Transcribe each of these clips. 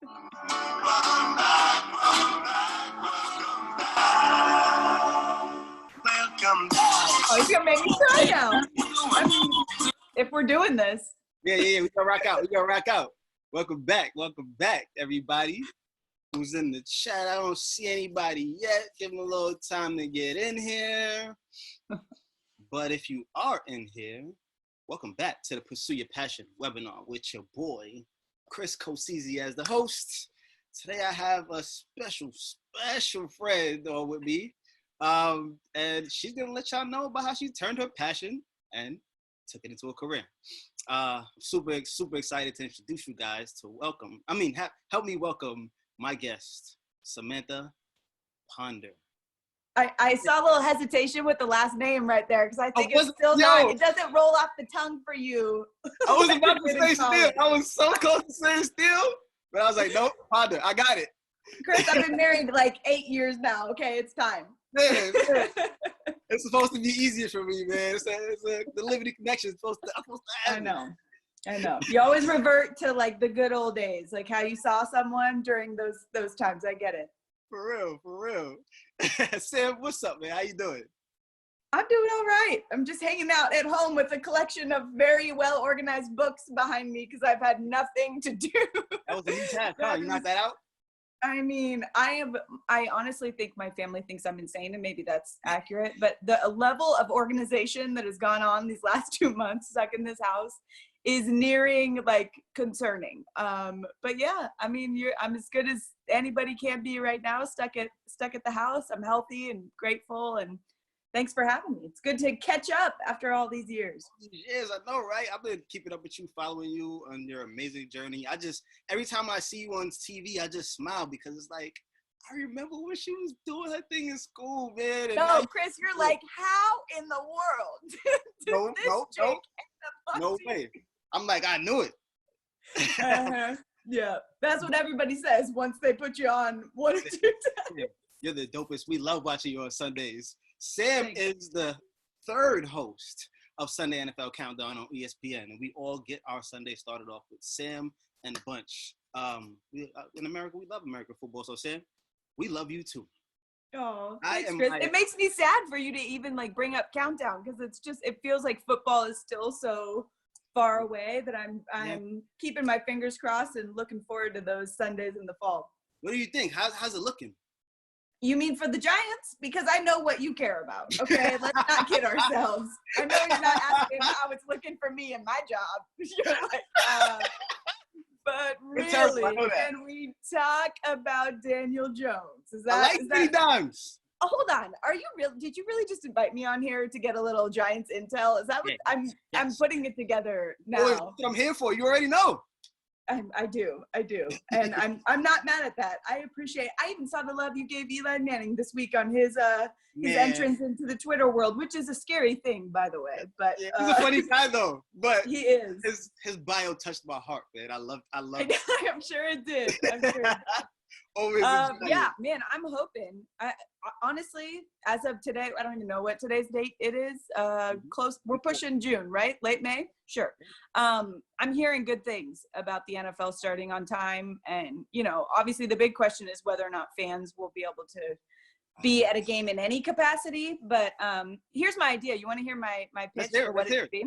Welcome back. Oh, he's gonna make me cry now. I mean, if we're doing this. Yeah. We gonna rock out. Welcome back, everybody who's in the chat. I don't see anybody yet. Give them a little time to get in here. But if you are in here, welcome back to the Pursue Your Passion webinar with your boy, Chris Cosisi as the host. Today I have a special friend on with me. And she's gonna let y'all know about how she turned her passion and took it into a career. Super excited to introduce you guys to help me welcome my guest, Samantha Ponder. I saw a little hesitation with the last name right there because I think it's still not, it doesn't roll off the tongue for you. I was about to say still. I was so close to saying still, but I was like, nope, Ponder, I got it. Chris, I've been married like 8 years now. Okay, it's time. Man, it's supposed to be easier for me, man. The living connection is supposed to happen. I know. You always revert to like the good old days, like how you saw someone during those times. I get it. For real. Sam, what's up, man? How you doing? I'm doing all right. I'm just hanging out at home with a collection of very well organized books behind me because I've had nothing to do. That was a new task, huh? You knocked that out? I mean, I honestly think my family thinks I'm insane, and maybe that's accurate, but the level of organization that has gone on these last 2 months stuck in this house is nearing like concerning. But yeah, I mean, I'm as good as anybody can be right now, stuck at the house. I'm healthy and grateful, and thanks for having me. It's good to catch up after all these years. Yes, I know, right? I've been keeping up with you, following you on your amazing journey. Every time I see you on TV, I just smile because it's like, I remember when she was doing her thing in school, man. And no, Chris, you're like, how in the world? No way. I'm like, I knew it. Yeah, that's what everybody says once they put you on 1 or 2 times. You're the dopest. We love watching you on Sundays. Sam is the third host of Sunday NFL Countdown on ESPN, and we all get our Sunday started off with Sam and Bunch. In America, we love American football, so Sam, we love you too. Oh, thanks, Chris. It makes me sad for you to even like bring up Countdown because it feels like football is still so far away that I'm keeping my fingers crossed and looking forward to those Sundays in the fall. What do you think? How's it looking? You mean for the Giants? Because I know what you care about, okay? Let's not kid ourselves. I know you're not asking how it's looking for me and my job. You're like, but really, can we talk about Daniel Jones? I like dimes. Oh, hold on. Are you real? Did you really just invite me on here to get a little Giants intel? Is that what I'm putting it together now? That's what I'm here for. You already know. I do, and I'm not mad at that. I appreciate. I even saw the love you gave Eli Manning this week on his entrance into the Twitter world, which is a scary thing, by the way. But he's a funny guy, though. But he is. His bio touched my heart, man. I love. I'm sure it did. Yeah, man, I'm hoping. Honestly, as of today, I don't even know what today's date it is. Close. We're pushing June, right? Late May? Sure. I'm hearing good things about the NFL starting on time. And, obviously the big question is whether or not fans will be able to be at a game in any capacity. But here's my idea. You want to hear my pitch for what it should be?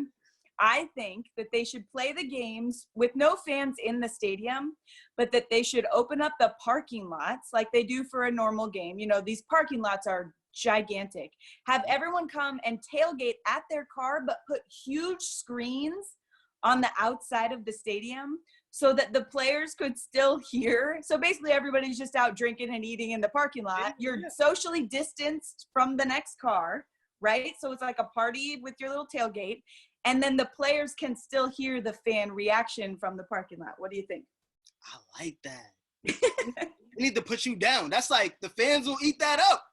I think that they should play the games with no fans in the stadium, but that they should open up the parking lots like they do for a normal game. These parking lots are gigantic. Have everyone come and tailgate at their car, but put huge screens on the outside of the stadium so that the players could still hear. So basically everybody's just out drinking and eating in the parking lot. You're socially distanced from the next car, right? So it's like a party with your little tailgate. And then the players can still hear the fan reaction from the parking lot. What do you think? I like that. We need to put you down. That's like the fans will eat that up.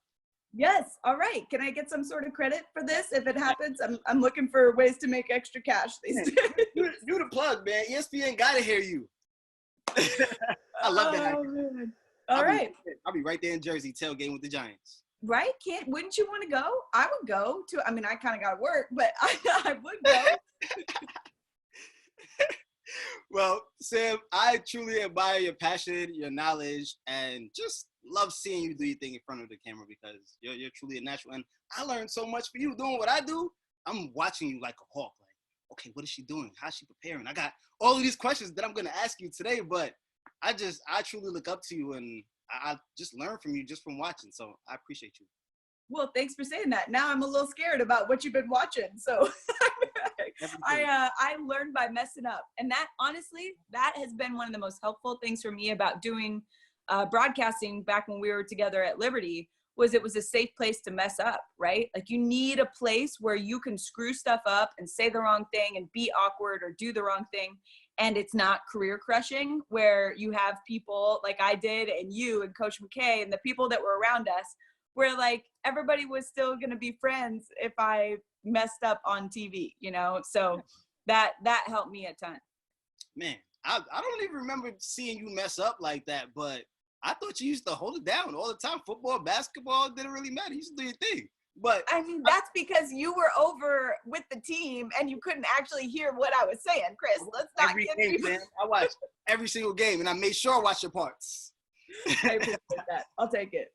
Yes. All right. Can I get some sort of credit for this if it happens? I'm looking for ways to make extra cash these days. You the plug, man. ESPN got to hear you. I love that. Man. All right. I'll be right there in Jersey tailgating with the Giants. Right? Wouldn't you want to go? I would go to, I kind of got to work, but I would go. Well, Sam, I truly admire your passion, your knowledge, and just love seeing you do your thing in front of the camera because you're truly a natural. And I learned so much for you doing what I do. I'm watching you like a hawk. Like, okay, what is she doing? How's she preparing? I got all of these questions that I'm going to ask you today, but I truly look up to you, and I just learn from you just from watching. So I appreciate you. Well, thanks for saying that. Now I'm a little scared about what you've been watching. So I learned by messing up. And that, honestly, that has been one of the most helpful things for me about doing broadcasting back when we were together at Liberty, was it was a safe place to mess up, right? Like, you need a place where you can screw stuff up and say the wrong thing and be awkward or do the wrong thing. And it's not career crushing, where you have people like I did, and you and Coach McKay and the people that were around us, where like everybody was still going to be friends if I messed up on TV, you know? So that helped me a ton. Man, I don't even remember seeing you mess up like that, but I thought you used to hold it down all the time. Football, basketball, didn't really matter. You used to do your thing. But I mean, that's because you were over with the team and you couldn't actually hear what I was saying, Chris. Let's not get game, man. I watched every single game, and I made sure I watched your parts. I appreciate that. I'll take it.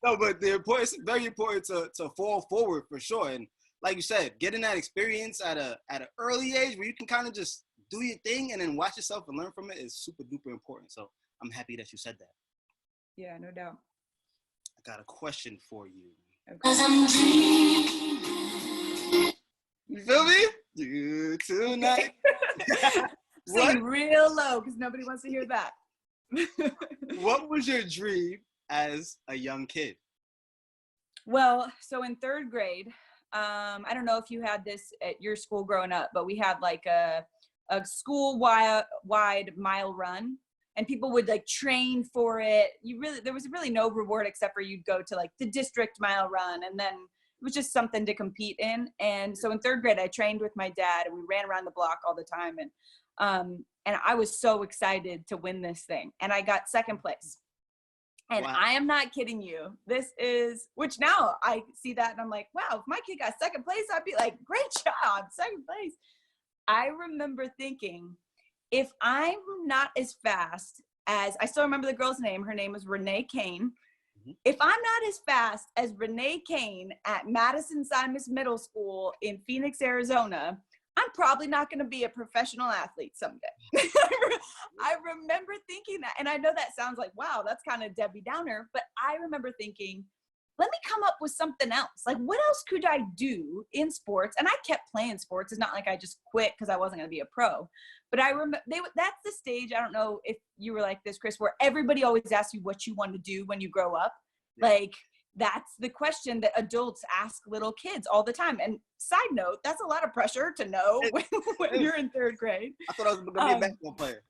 No, but it's very important to fall forward for sure. And like you said, getting that experience at an early age where you can kind of just do your thing and then watch yourself and learn from it is super duper important. So I'm happy that you said that. Yeah, no doubt. I got a question for you. Okay. You feel me? You tonight. Sing real low because nobody wants to hear that. What was your dream as a young kid? Well, so in third grade, I don't know if you had this at your school growing up, but we had like a school-wide mile run, and people would like train for it. There was really no reward except for you'd go to like the district mile run, and then it was just something to compete in. And so in third grade, I trained with my dad, and we ran around the block all the time. And I was so excited to win this thing, and I got second place. And wow. I am not kidding you. Which now I see that and I'm like, wow, if my kid got second place, I'd be like, great job, second place. I remember thinking, if I'm not as fast as, I still remember the girl's name, her name was Renee Kane. Mm-hmm. If I'm not as fast as Renee Kane at Madison Simus Middle School in Phoenix, Arizona, I'm probably not going to be a professional athlete someday. I remember thinking that. And I know that sounds like, wow, that's kind of Debbie Downer. But I remember thinking, let me come up with something else. Like, what else could I do in sports? And I kept playing sports. It's not like I just quit because I wasn't going to be a pro. But I remember that's the stage, I don't know if you were like this, Chris, where everybody always asks you what you want to do when you grow up. Yeah. Like, that's the question that adults ask little kids all the time. And side note, that's a lot of pressure to know when you're in third grade. I thought I was going to be a basketball player.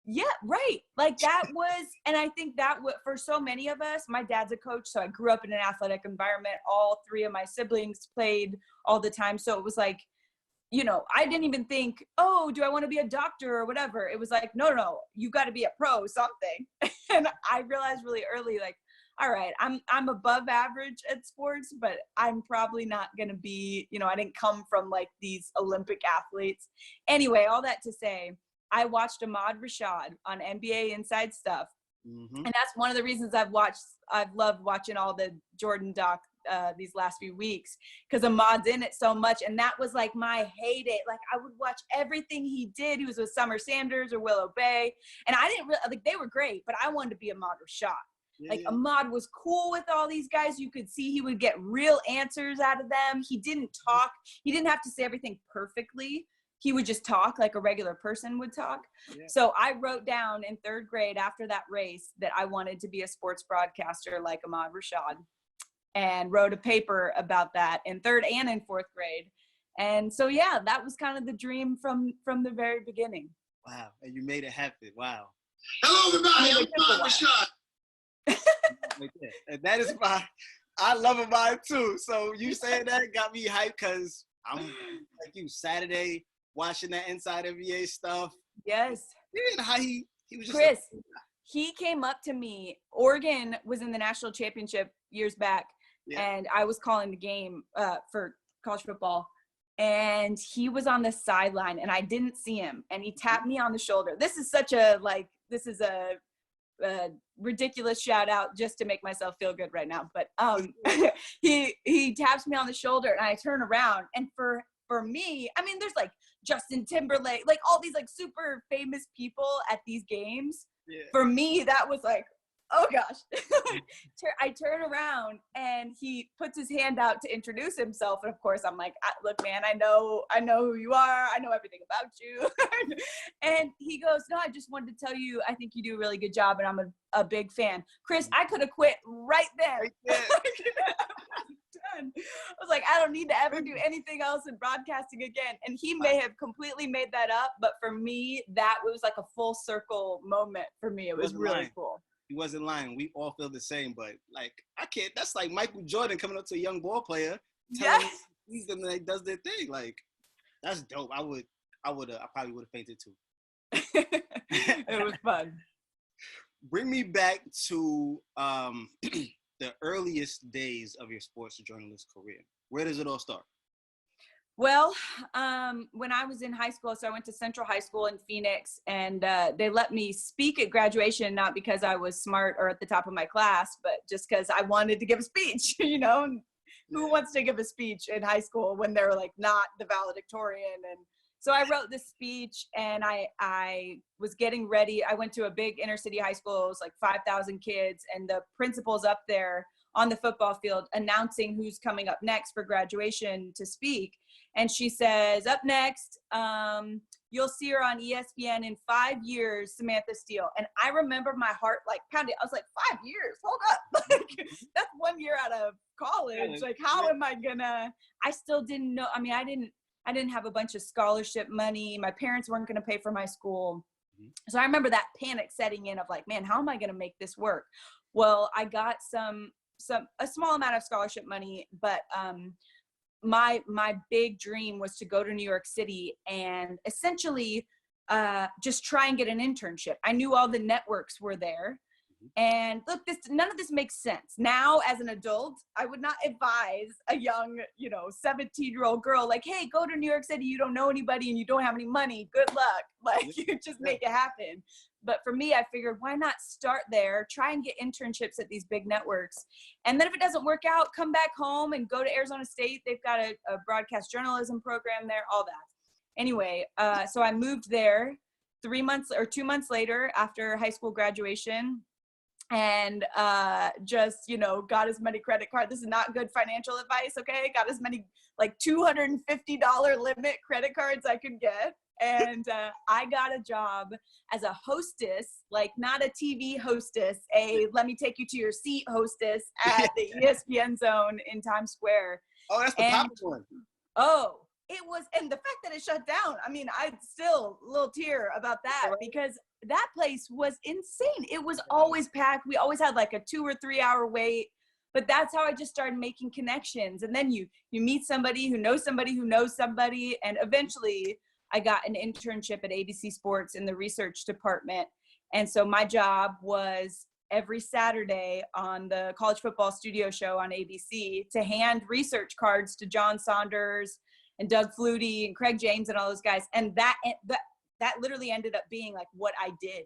Yeah, right. Like that was, and I think that for so many of us, my dad's a coach, so I grew up in an athletic environment. All three of my siblings played all the time. So it was like, you know, I didn't even think, oh, do I want to be a doctor or whatever? It was like, no, you got to be a pro something. And I realized really early, like, all right, I'm above average at sports, but I'm probably not going to be, you know, I didn't come from like these Olympic athletes. Anyway, all that to say, I watched Ahmad Rashad on NBA Inside Stuff. Mm-hmm. And that's one of the reasons I've loved watching all the Jordan doc these last few weeks, because Ahmad's in it so much. And that was like my heyday. Like I would watch everything he did. He was with Summer Sanders or Willow Bay. And I didn't really, like, they were great, but I wanted to be Ahmad Rashad. Like Ahmad was cool with all these guys. You could see he would get real answers out of them. He didn't talk. He didn't have to say everything perfectly. He would just talk like a regular person would talk. Yeah. So I wrote down in third grade after that race that I wanted to be a sports broadcaster like Ahmad Rashad, and wrote a paper about that in third and in fourth grade. And so, yeah, that was kind of the dream from the very beginning. Wow. And you made it happen. Wow. Hello, everybody. I'm Ahmad Rashad. And that is I love Ahmad too. So you saying that got me hyped, because I'm like you, Saturday watching that Inside NBA stuff. Yes. And how he was just Chris, he came up to me. Oregon was in the national championship years back, and I was calling the game for college football. and he was on the sideline and I didn't see him, and he tapped me on the shoulder. This is such a ridiculous shout out just to make myself feel good right now. But he taps me on the shoulder and I turn around, and for me, I mean, there's like Justin Timberlake, like all these like super famous people at these games. Yeah. For me, that was like, oh gosh. I turn around and he puts his hand out to introduce himself. And of course I'm like, look, man, I know who you are. I know everything about you. And he goes, no, I just wanted to tell you, I think you do a really good job and I'm a big fan. Chris, I could have quit right there. Right there. Done. I was like, I don't need to ever do anything else in broadcasting again. And he may have completely made that up, but for me, that was like a full circle moment for me. It was really cool. He wasn't lying. We all feel the same, but like, I can't. That's like Michael Jordan coming up to a young ball player, telling him he's the like does their thing. Like, that's dope. I probably would have fainted too. It was fun. Bring me back to the earliest days of your sports journalist career. Where does it all start? Well, when I was in high school, so I went to Central High School in Phoenix, and they let me speak at graduation, not because I was smart or at the top of my class, but just because I wanted to give a speech, you know? Who wants to give a speech in high school when they're like not the valedictorian? And so I wrote this speech, and I was getting ready. I went to a big inner city high school. It was like 5,000 kids, and the principal's up there on the football field announcing who's coming up next for graduation to speak. And she says, up next, you'll see her on ESPN in 5 years, Samantha Steele. And I remember my heart like pounding. I was like, 5 years, hold up. Like, that's 1 year out of college. Like, how am I gonna, I still didn't know. I mean, I didn't have a bunch of scholarship money. My parents weren't gonna pay for my school. So I remember that panic setting in of like, man, how am I gonna make this work? Well, I got a small amount of scholarship money, but my big dream was to go to New York City and essentially just try and get an internship. I knew all the networks were there. And look, none of this makes sense. Now, as an adult, I would not advise a young, 17-year-old girl, like, hey, go to New York City. You don't know anybody and you don't have any money. Good luck. Like, you just make it happen. But for me, I figured, why not start there, try and get internships at these big networks. And then if it doesn't work out, come back home and go to Arizona State. They've got a broadcast journalism program there, all that. Anyway, so I moved there 2 months later after high school graduation. And just, got as many credit cards. This is not good financial advice, okay? Got as many like $250 limit credit cards I could get. And I got a job as a hostess, like not a TV hostess, let me take you to your seat hostess at the ESPN Zone in Times Square. Oh, that's the popular one. Oh, it was, and the fact that it shut down, I mean, I still a little tear about that because that place was insane. It was always packed. We always had like a 2 or 3 hour wait, but that's how I just started making connections. And then you meet somebody who knows somebody who knows somebody. And eventually I got an internship at ABC Sports in the research department. And so my job was every Saturday on the college football studio show on ABC to hand research cards to John Saunders and Doug Flutie and Craig James and all those guys. And that literally ended up being like what I did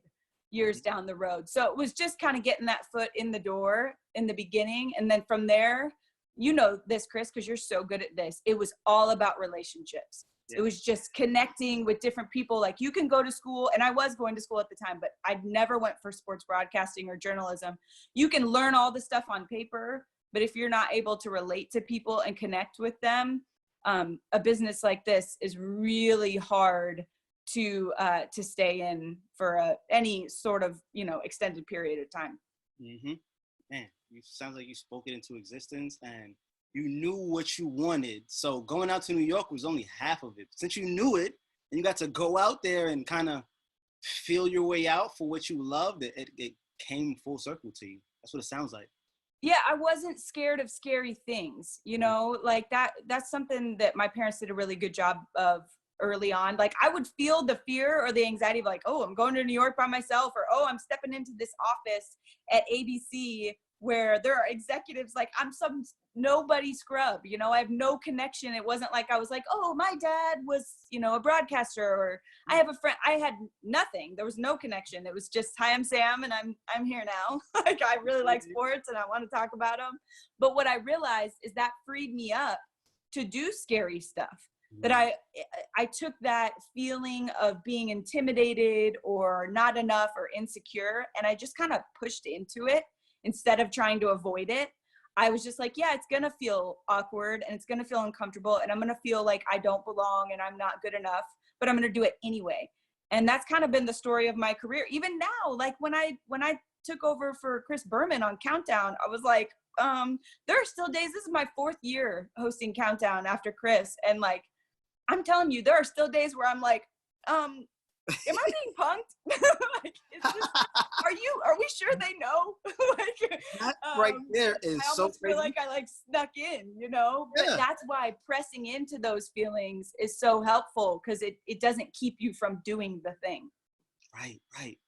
years down the road. So it was just kind of getting that foot in the door in the beginning. And then from there, you know this, Chris, because you're so good at this. It was all about relationships. Yeah. It was just connecting with different people. Like you can go to school, and I was going to school at the time, but I never went for sports broadcasting or journalism. You can learn all the stuff on paper, but if you're not able to relate to people and connect with them, a business like this is really hard to stay in for any sort of extended period of time. Mm-hmm. Man, it sounds like you spoke it into existence and you knew what you wanted. So going out to New York was only half of it. Since you knew it and you got to go out there and kind of feel your way out for what you loved, it came full circle to you. That's what it sounds like. Yeah, I wasn't scared of scary things, like that's something that my parents did a really good job of early on. Like I would feel the fear or the anxiety of like, oh, I'm going to New York by myself, or oh, I'm stepping into this office at ABC where there are executives, like I'm some nobody scrub, you know, I have no connection. It wasn't like I was like, oh, my dad was, you know, a broadcaster, or I have a friend. I had nothing. There was no connection. It was just, hi, I'm Sam, and I'm here now. Like, I really like sports and I want to talk about them. But what I realized is that freed me up to do scary stuff. That I took that feeling of being intimidated or not enough or insecure, and I just kind of pushed into it instead of trying to avoid it. I was just like, yeah, it's going to feel awkward and it's going to feel uncomfortable and I'm going to feel like I don't belong and I'm not good enough, but I'm going to do it anyway. And that's kind of been the story of my career. Even now, like when I took over for Chris Berman on Countdown, I was like, there are still days, this is my 4th year hosting Countdown after Chris. And like, I'm telling you, there are still days where I'm like, am I being punked? Like, it's just, are we sure they know? Like, that right there is I so almost crazy. feel like I like snuck in, you know? Yeah. But that's why pressing into those feelings is so helpful, because it doesn't keep you from doing the thing. Right.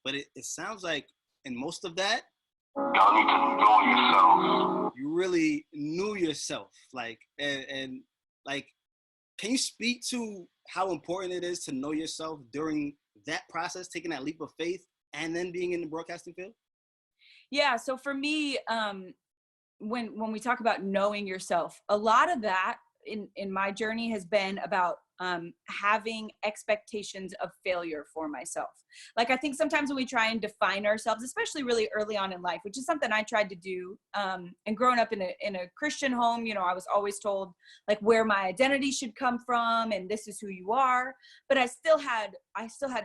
But it sounds like in most of that, Y'all need to know yourself. you really knew yourself. Like, and like, can you speak to how important it is to know yourself during that process, taking that leap of faith and then being in the broadcasting field? Yeah. So for me, when we talk about knowing yourself, a lot of that in my journey has been about having expectations of failure for myself. Like, I think sometimes when we try and define ourselves, especially really early on in life, which is something I tried to do, and growing up in a Christian home, you know, I was always told like where my identity should come from and this is who you are. But I still had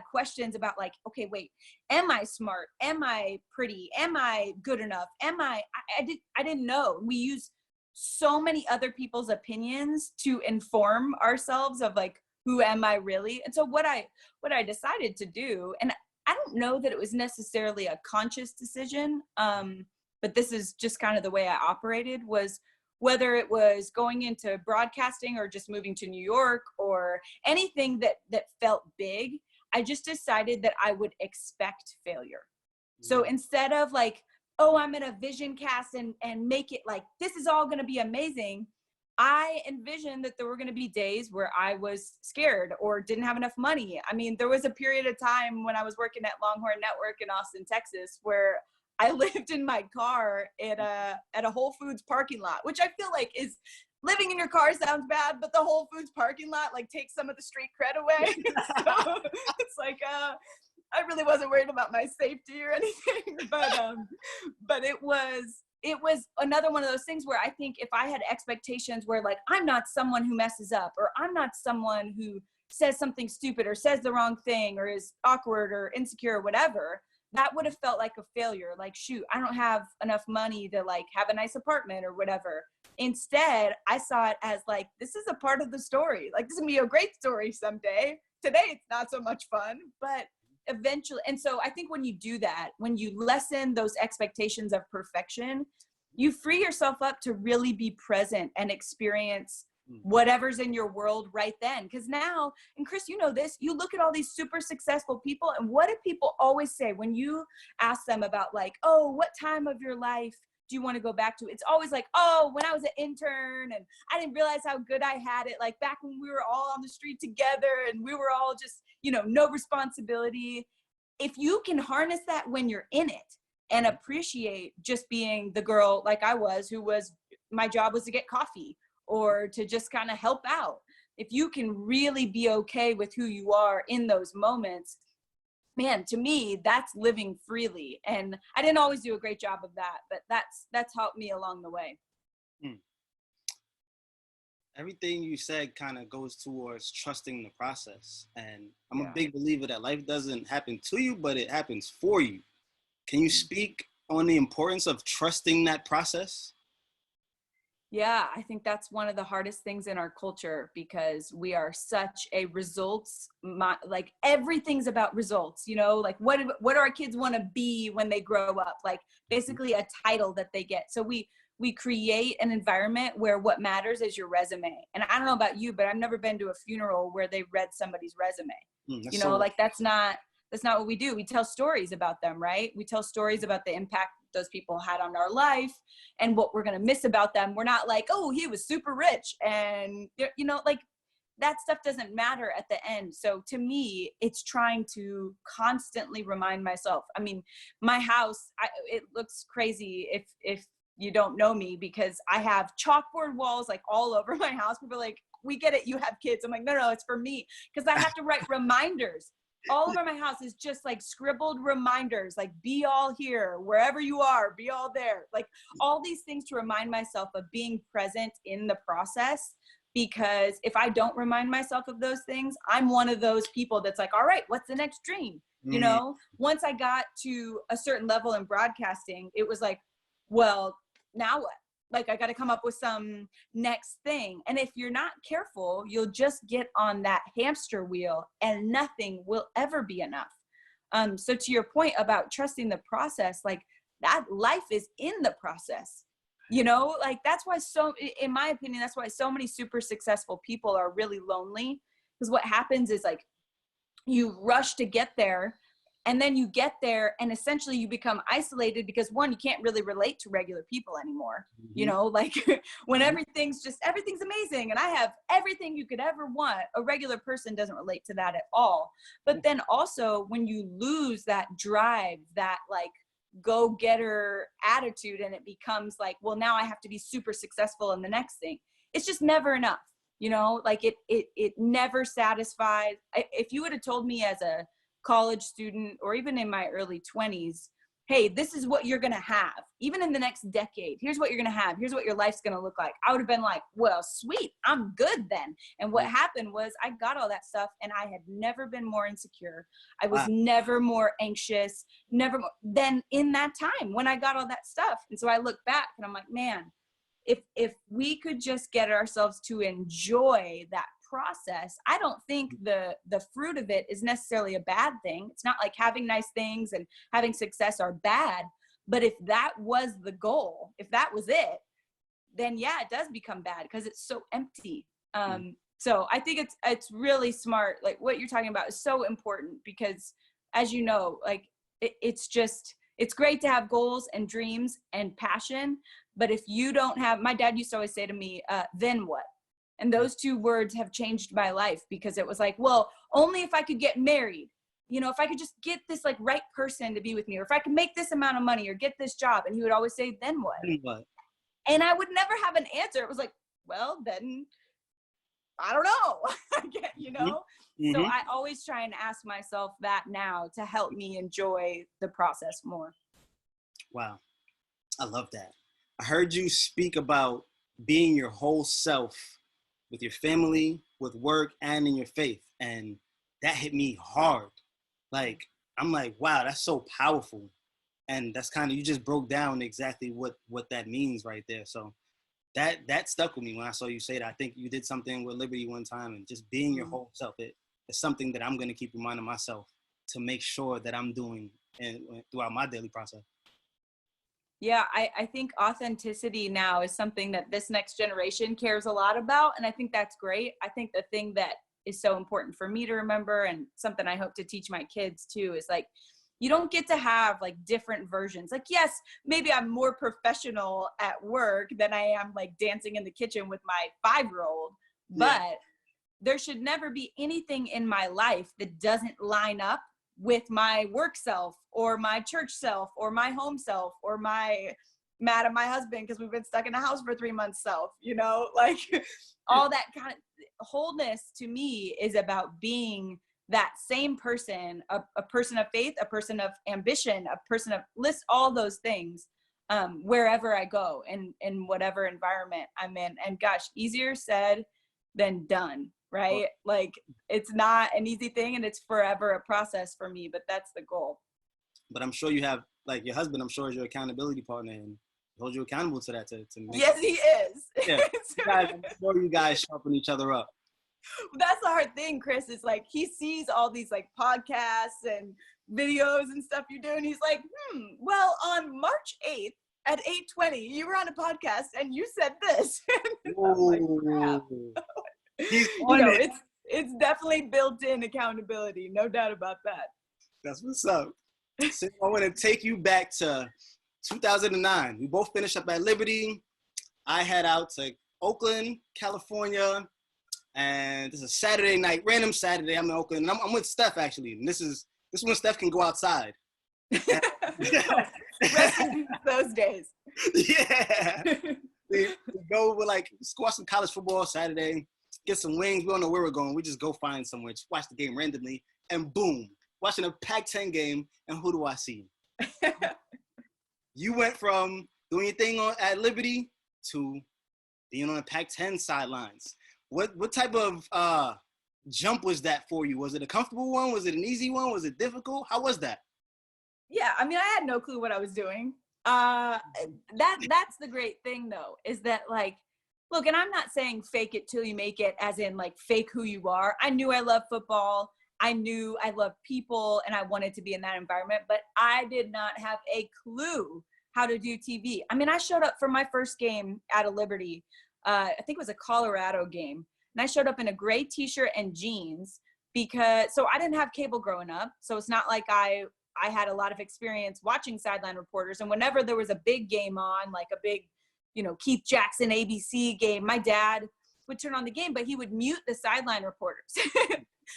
questions about like, okay, wait, am I smart? Am I pretty? Am I good enough? I didn't know. We use so many other people's opinions to inform ourselves of like, who am I really? And so what I decided to do, and I don't know that it was necessarily a conscious decision, but this is just kind of the way I operated, was whether it was going into broadcasting or just moving to New York or anything that felt big, I just decided that I would expect failure. So instead of like, oh, I'm in a vision cast and make it like, this is all going to be amazing, I envisioned that there were going to be days where I was scared or didn't have enough money. I mean, there was a period of time when I was working at Longhorn Network in Austin, Texas, where I lived in my car at a Whole Foods parking lot, which I feel like is, living in your car sounds bad, but the Whole Foods parking lot like takes some of the street cred away. So it's like, I really wasn't worried about my safety or anything, but it was another one of those things where I think if I had expectations where like, I'm not someone who messes up, or I'm not someone who says something stupid or says the wrong thing or is awkward or insecure or whatever, that would have felt like a failure. Like, shoot, I don't have enough money to like have a nice apartment or whatever. Instead, I saw it as like, this is a part of the story. Like, this is gonna be a great story someday. Today, it's not so much fun, but eventually. And so I think when you do that, when you lessen those expectations of perfection, you free yourself up to really be present and experience whatever's in your world right then. Because now, and Chris, you know this, you look at all these super successful people, and what do people always say when you ask them about like, oh, what time of your life do you want to go back to? It's always like, oh, when I was an intern and I didn't realize how good I had it, like back when we were all on the street together and we were all just, you know, no responsibility. If you can harness that when you're in it and appreciate just being the girl like I was, who was, my job was to get coffee or to just kind of help out. If you can really be okay with who you are in those moments, man, to me, that's living freely. And I didn't always do a great job of that, but that's helped me along the way. Everything you said kind of goes towards trusting the process. And I'm a big believer that life doesn't happen to you, but it happens for you. Can you speak on the importance of trusting that process? Yeah, I think that's one of the hardest things in our culture, because we are such a results, like everything's about results, you know, like what do our kids want to be when they grow up? Like basically a title that they get. So we create an environment where what matters is your resume. And I don't know about you, but I've never been to a funeral where they read somebody's resume. You know, like that's not what we do. We tell stories about them, right? We tell stories about the impact those people had on our life and what we're going to miss about them. We're not like, oh, he was super rich. And, you know, like that stuff doesn't matter at the end. So to me, it's trying to constantly remind myself. I mean, my house, it looks crazy if you don't know me, because I have chalkboard walls like all over my house. People are like, we get it, you have kids. I'm like, no, it's for me, because I have to write reminders. All over my house is just like scribbled reminders, like be all here, wherever you are, be all there. Like all these things to remind myself of being present in the process. Because if I don't remind myself of those things, I'm one of those people that's like, all right, what's the next dream? You know, once I got to a certain level in broadcasting, it was like, well, now what? Like, I got to come up with some next thing. And if you're not careful, you'll just get on that hamster wheel and nothing will ever be enough. So to your point about trusting the process, like that life is in the process, you know, like that's why in my opinion, that's why so many super successful people are really lonely. Because what happens is like you rush to get there, and then you get there and essentially you become isolated because one, you can't really relate to regular people anymore. You know, like when everything's amazing and I have everything you could ever want, a regular person doesn't relate to that at all. But then also when you lose that drive, that like go-getter attitude, and it becomes like, well, now I have to be super successful in the next thing. It's just never enough, you know, like it never satisfies. If you would have told me as a college student or even in my early 20s, hey, this is what you're going to have, even in the next decade, here's what you're going to have, here's what your life's going to look like, I would have been like, well, sweet, I'm good then. And what happened was I got all that stuff and I had never been more insecure. I was never more anxious, never more than in that time when I got all that stuff. And so I look back and I'm like, man, if we could just get ourselves to enjoy that process, I don't think the fruit of it is necessarily a bad thing. It's not like having nice things and having success are bad, but if that was the goal, if that was it, then yeah, it does become bad because it's so empty. So I think it's really smart. Like what you're talking about is so important because, as you know, like it's great to have goals and dreams and passion, but if you don't have, my dad used to always say to me, then what? And those two words have changed my life because it was like, well, only if I could get married, you know, if I could just get this like right person to be with me, or if I could make this amount of money or get this job. And he would always say, then what? Then what? And I would never have an answer. It was like, well, then I don't know, you know? So I always try and ask myself that now to help me enjoy the process more. Wow. I love that. I heard you speak about being your whole self with your family, with work, and in your faith. And that hit me hard. Like, I'm like, wow, that's so powerful. And that's kind of, you just broke down exactly what that means right there. So that stuck with me when I saw you say that. I think you did something with Liberty one time, and just being your whole self. It's something that I'm going to keep reminding myself to make sure that I'm doing throughout my daily process. Yeah, I think authenticity now is something that this next generation cares a lot about. And I think that's great. I think the thing that is so important for me to remember, and something I hope to teach my kids too, is like, you don't get to have like different versions. Like, yes, maybe I'm more professional at work than I am like dancing in the kitchen with my 5-year-old, but there should never be anything in my life that doesn't line up with my work self or my church self or my home self or my mad at my husband because we've been stuck in a house for 3 months self, you know, like all that kind of wholeness to me is about being that same person, a person of faith, a person of ambition, a person of list all those things wherever I go and in whatever environment I'm in. And gosh, easier said than done. Right? Like it's not an easy thing and it's forever a process for me, but that's the goal. But I'm sure you have, like your husband, I'm sure is your accountability partner and holds you accountable to that. To make yes, he is. Yeah. I'm sure you guys sharpen each other up. That's the hard thing, Chris, is like he sees all these like podcasts and videos and stuff you do. And he's like, well, on March 8th at 8:20, you were on a podcast and you said this. I'm like, crap. He's you know, it's definitely built-in accountability, no doubt about that. That's what's up. So I want to take you back to 2009. We both finished up at Liberty. I head out to Oakland, California, and this is a Saturday night, random Saturday. I'm in Oakland, and I'm with Steph actually. And this is when Steph can go outside. Rest in peace those days. Yeah. we go, we're like, let's go watch some college football Saturday, get some wings. We don't know where we're going. We just go find somewhere, just watch the game randomly, and boom, watching a Pac-10 game, and who do I see? You went from doing your thing at Liberty to being on the Pac-10 sidelines. What type of jump was that for you? Was it a comfortable one? Was it an easy one? Was it difficult? How was that? Yeah, I mean, I had no clue what I was doing. That's the great thing though, is that like, look, and I'm not saying fake it till you make it, as in like fake who you are. I knew I loved football. I knew I loved people, and I wanted to be in that environment, but I did not have a clue how to do TV. I mean, I showed up for my first game out of Liberty. I think it was a Colorado game. And I showed up in a gray t-shirt and jeans so I didn't have cable growing up. So it's not like I had a lot of experience watching sideline reporters. And whenever there was a big game on, like a big, Keith Jackson ABC game, my dad would turn on the game, but he would mute the sideline reporters.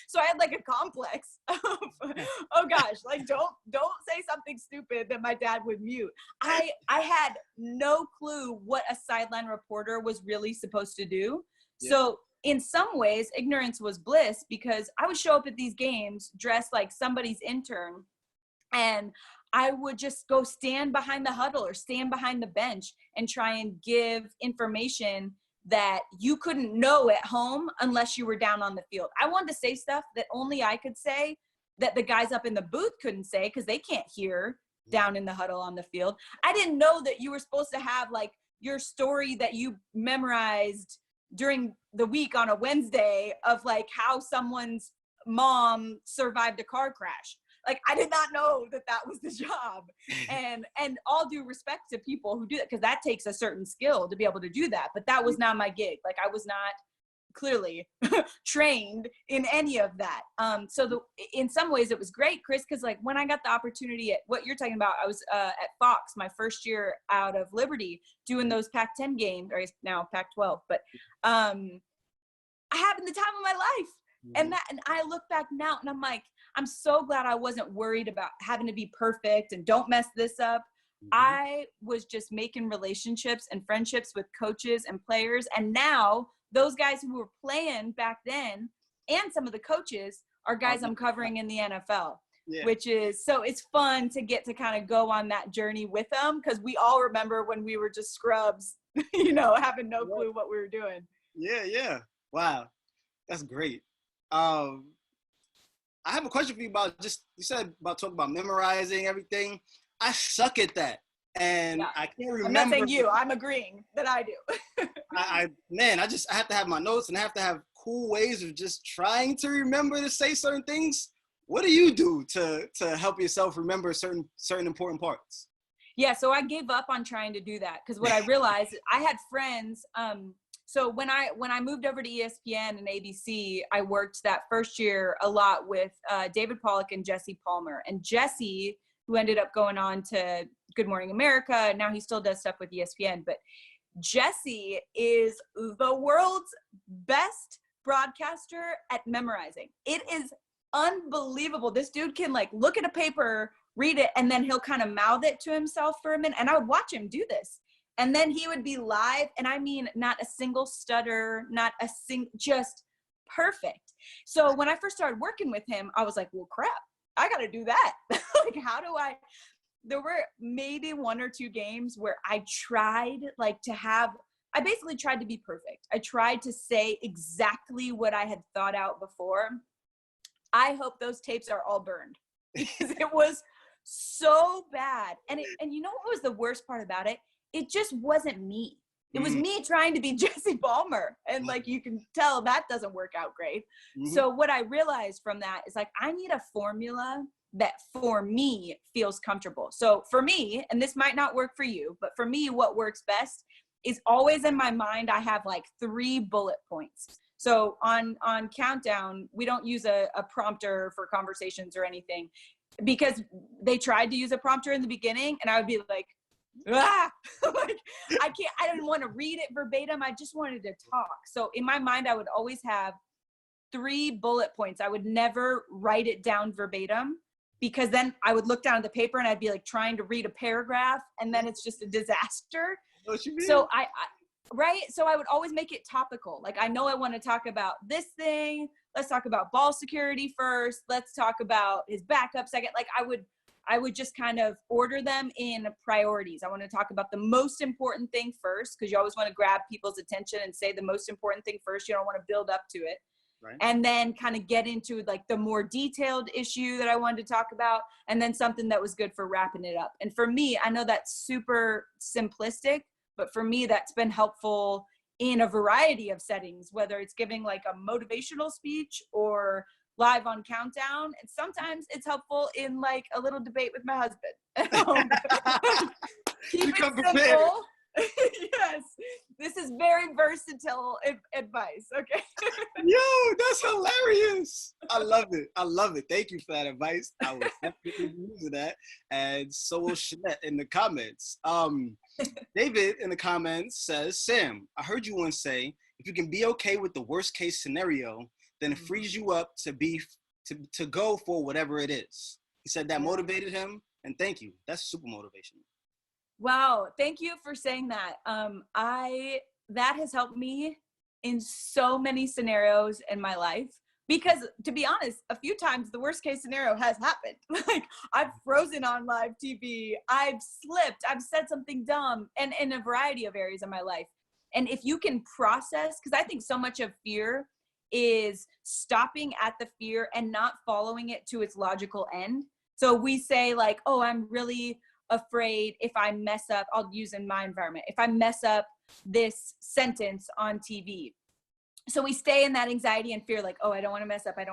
So I had like a complex of, oh gosh, like don't say something stupid that my dad would mute. I had no clue what a sideline reporter was really supposed to do. Yeah. So in some ways, ignorance was bliss, because I would show up at these games dressed like somebody's intern, and I would just go stand behind the huddle or stand behind the bench and try and give information that you couldn't know at home unless you were down on the field. I wanted to say stuff that only I could say, that the guys up in the booth couldn't say, because they can't hear down in the huddle on the field. I didn't know that you were supposed to have like your story that you memorized during the week on a Wednesday of like how someone's mom survived a car crash. Like, I did not know that was the job. And all due respect to people who do that, because that takes a certain skill to be able to do that. But that was not my gig. Like, I was not clearly trained in any of that. In some ways it was great, Chris, because like when I got the opportunity at what you're talking about, I was at Fox my first year out of Liberty doing those Pac-10 games, or now Pac-12. But I having the time of my life. And I look back now and I'm like, I'm so glad I wasn't worried about having to be perfect and don't mess this up. I was just making relationships and friendships with coaches and players. And now those guys who were playing back then and some of the coaches are guys I'm covering in the NFL, which is, so it's fun to get to kind of go on that journey with them, because we all remember when we were just scrubs, having no clue what we were doing. Yeah. Wow. That's great. I have a question for you about you said about talking about memorizing everything. I suck at that. And I can't remember. I'm not saying you, I'm agreeing that I do. I have to have my notes, and I have to have cool ways of just trying to remember to say certain things. What do you do to help yourself remember certain important parts? Yeah, so I gave up on trying to do that, because what I realized, I had friends, so when I moved over to ESPN and ABC, I worked that first year a lot with David Pollack and Jesse Palmer. And Jesse, who ended up going on to Good Morning America, now he still does stuff with ESPN. But Jesse is the world's best broadcaster at memorizing. It is unbelievable. This dude can like look at a paper, read it, and then he'll kind of mouth it to himself for a minute. And I would watch him do this. And then he would be live, and I mean, not a single stutter, just perfect. So when I first started working with him, I was like, well, crap, I got to do that. Like, there were maybe one or two games where I tried I basically tried to be perfect. I tried to say exactly what I had thought out before. I hope those tapes are all burned, because it was so bad. And you know what was the worst part about it? It just wasn't me. It was me trying to be Jesse Palmer. And like, you can tell that doesn't work out great. So what I realized from that is like, I need a formula that for me feels comfortable. So for me, and this might not work for you, but for me, what works best is always in my mind, I have like 3 bullet points. So on Countdown, we don't use a prompter for conversations or anything, because they tried to use a prompter in the beginning, and I would be like, Like, I didn't want to read it verbatim. I just wanted to talk. So in my mind, I would always have 3 bullet points. I would never write it down verbatim, because then I would look down at the paper and I'd be like trying to read a paragraph, and then it's just a disaster. What you mean? So right? So I would always make it topical. Like, I know I want to talk about this thing. Let's talk about ball security first. Let's talk about his backup second. Like, I would just kind of order them in priorities. I want to talk about the most important thing first, because you always want to grab people's attention and say the most important thing first. You don't want to build up to it. Right. And then kind of get into like the more detailed issue that I wanted to talk about, and then something that was good for wrapping it up. And for me, I know that's super simplistic, but for me, that's been helpful in a variety of settings, whether it's giving like a motivational speech or live on Countdown. And sometimes it's helpful in like a little debate with my husband. Keep it simple. Yes, this is very versatile advice. Okay. Yo, that's hilarious. I love it. Thank you for that advice. I was definitely using that, and so will Shanette in the comments. David in the comments says, Sam, I heard you once say, if you can be okay with the worst case scenario, then it frees you up to go for whatever it is. He said that motivated him, and thank you. That's super motivation. Wow, thank you for saying that. That has helped me in so many scenarios in my life, because to be honest, a few times the worst case scenario has happened. Like, I've frozen on live TV, I've slipped, I've said something dumb, and in a variety of areas of my life. And if you can process, because I think so much of fear is stopping at the fear and not following it to its logical end. So we say like, oh, I'm really afraid if I mess up, I'll use in my environment, if I mess up this sentence on TV. So we stay in that anxiety and fear, like, oh, I don't want to mess up. And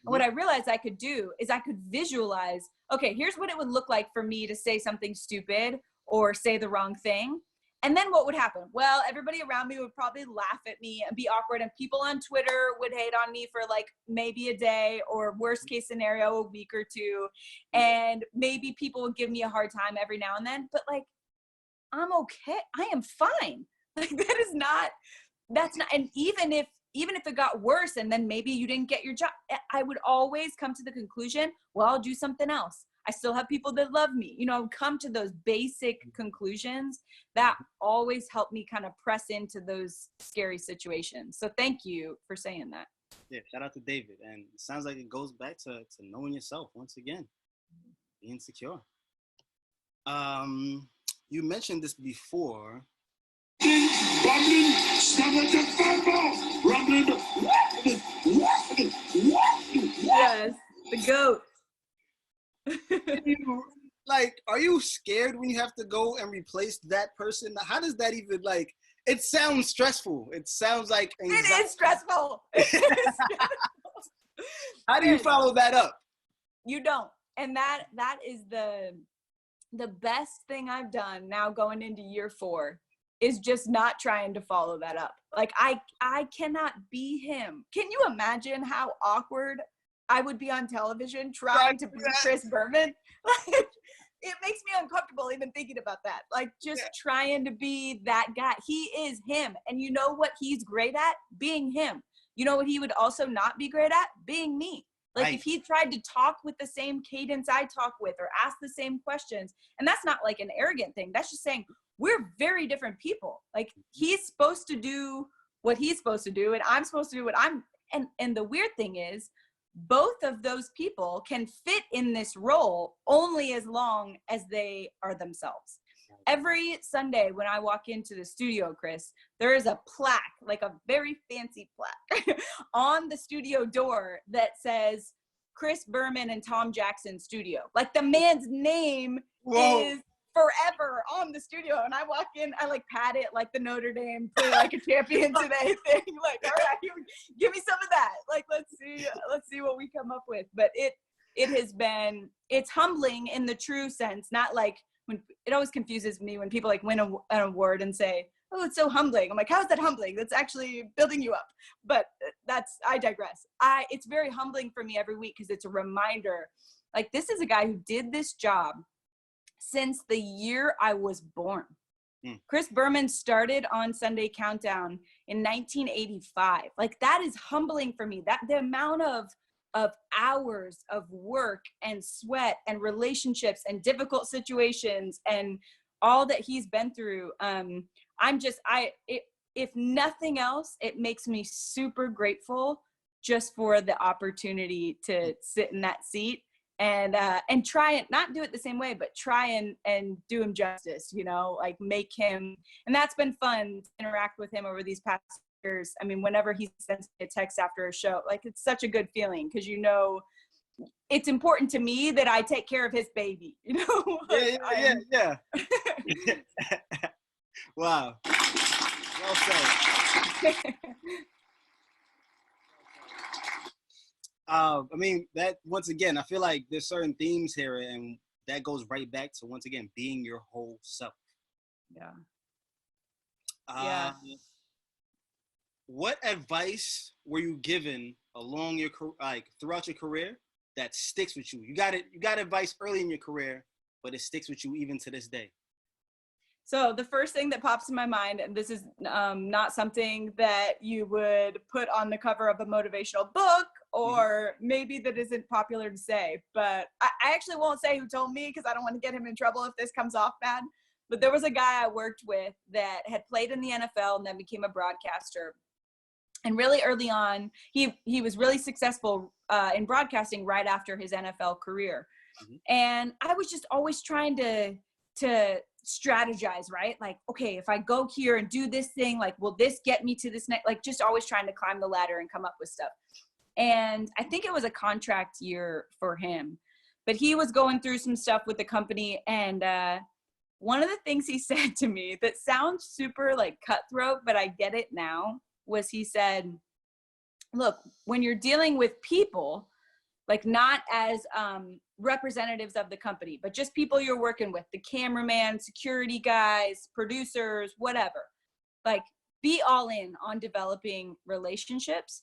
what I realized I could do is I could visualize, okay, here's what it would look like for me to say something stupid or say the wrong thing. And then what would happen? Well, everybody around me would probably laugh at me and be awkward, and people on Twitter would hate on me for like maybe a day, or worst case scenario, a week or two. And maybe people would give me a hard time every now and then, but like, I'm okay. I am fine. Like, that's not, and even if it got worse and then maybe you didn't get your job, I would always come to the conclusion, well, I'll do something else. I still have people that love me. You know, I would come to those basic conclusions that always help me kind of press into those scary situations. So thank you for saying that. Yeah, shout out to David. And it sounds like it goes back to knowing yourself once again, being secure. You mentioned this before. Rumbling, Samantha Ponder, Yes, the GOAT. Are you scared when you have to go and replace that person? How does that even, like, it sounds stressful. It sounds like anxiety. It is stressful. How do you follow that up? You don't. And that is the best thing I've done now going into year 4 is just not trying to follow that up. Like, I cannot be him. Can you imagine how awkward I would be on television trying to be Chris Berman? Like, it makes me uncomfortable even thinking about that. Like, just trying to be that guy. He is him. And you know what he's great at? Being him. You know what he would also not be great at? Being me. Like, right. If he tried to talk with the same cadence I talk with, or ask the same questions, and that's not like an arrogant thing. That's just saying we're very different people. Like, he's supposed to do what he's supposed to do, and I'm supposed to do what I'm, and the weird thing is, both of those people can fit in this role only as long as they are themselves. Every Sunday when I walk into the studio, Chris, there is a plaque, like a very fancy plaque on the studio door that says Chris Berman and Tom Jackson Studio. Like, the man's name is forever on the studio. And I walk in, I like pat it like the Notre Dame play like a champion today thing. Like, all right, give me some of that. Like, let's see what we come up with. But it's humbling in the true sense, not like, when it always confuses me when people like win an award and say, oh, it's so humbling. I'm like, how is that humbling? That's actually building you up. But I digress. It's very humbling for me every week, because it's a reminder, like, this is a guy who did this job since the year I was born. Mm. Chris Berman started on Sunday Countdown in 1985. Like, that is humbling for me. That the amount of hours of work and sweat and relationships and difficult situations and all that he's been through. If nothing else, it makes me super grateful just for the opportunity to sit in that seat and try and not do it the same way, but try and do him justice, you know, like make him, and that's been fun to interact with him over these past years. I mean, whenever he sends me a text after a show, like, it's such a good feeling, because, you know, it's important to me that I take care of his baby, you know? Yeah. Wow. Well said. I mean, that, once again, I feel like there's certain themes here, and that goes right back to, once again, being your whole self. Yeah. Yeah. What advice were you given along your, like, throughout your career that sticks with you? You got advice early in your career, but it sticks with you even to this day. So the first thing that pops in my mind, and this is not something that you would put on the cover of a motivational book, or maybe that isn't popular to say, but I actually won't say who told me, because I don't want to get him in trouble if this comes off bad. But there was a guy I worked with that had played in the NFL and then became a broadcaster. And really early on, he was really successful in broadcasting right after his NFL career. And I was just always trying to strategize, right? Like, okay, if I go here and do this thing, like, will this get me to this next, like, just always trying to climb the ladder and come up with stuff. And I think it was a contract year for him, but he was going through some stuff with the company. And one of the things he said to me that sounds super like cutthroat, but I get it now, was he said, look, when you're dealing with people, like, not as representatives of the company, but just people you're working with, the cameraman, security guys, producers, whatever, like, be all in on developing relationships.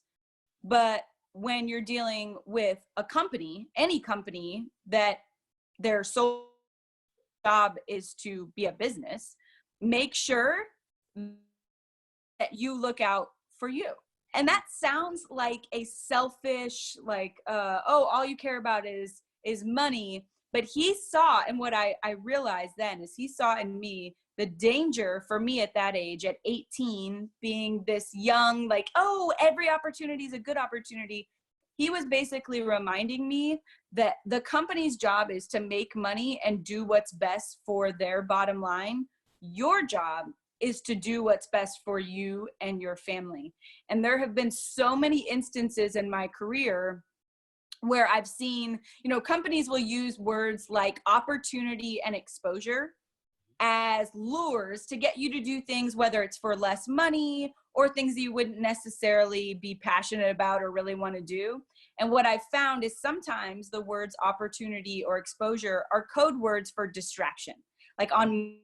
But when you're dealing with a company, any company that their sole job is to be a business, make sure that you look out for you. And that sounds like a selfish, like, all you care about is money. But he saw, and what I realized then is he saw in me the danger for me at that age, at 18, being this young, like, oh, every opportunity is a good opportunity. He was basically reminding me that the company's job is to make money and do what's best for their bottom line. Your job is to do what's best for you and your family. And there have been so many instances in my career where I've seen, you know, companies will use words like opportunity and exposure as lures to get you to do things, whether it's for less money or things that you wouldn't necessarily be passionate about or really want to do. And what I've found is sometimes the words opportunity or exposure are code words for distraction. Like, on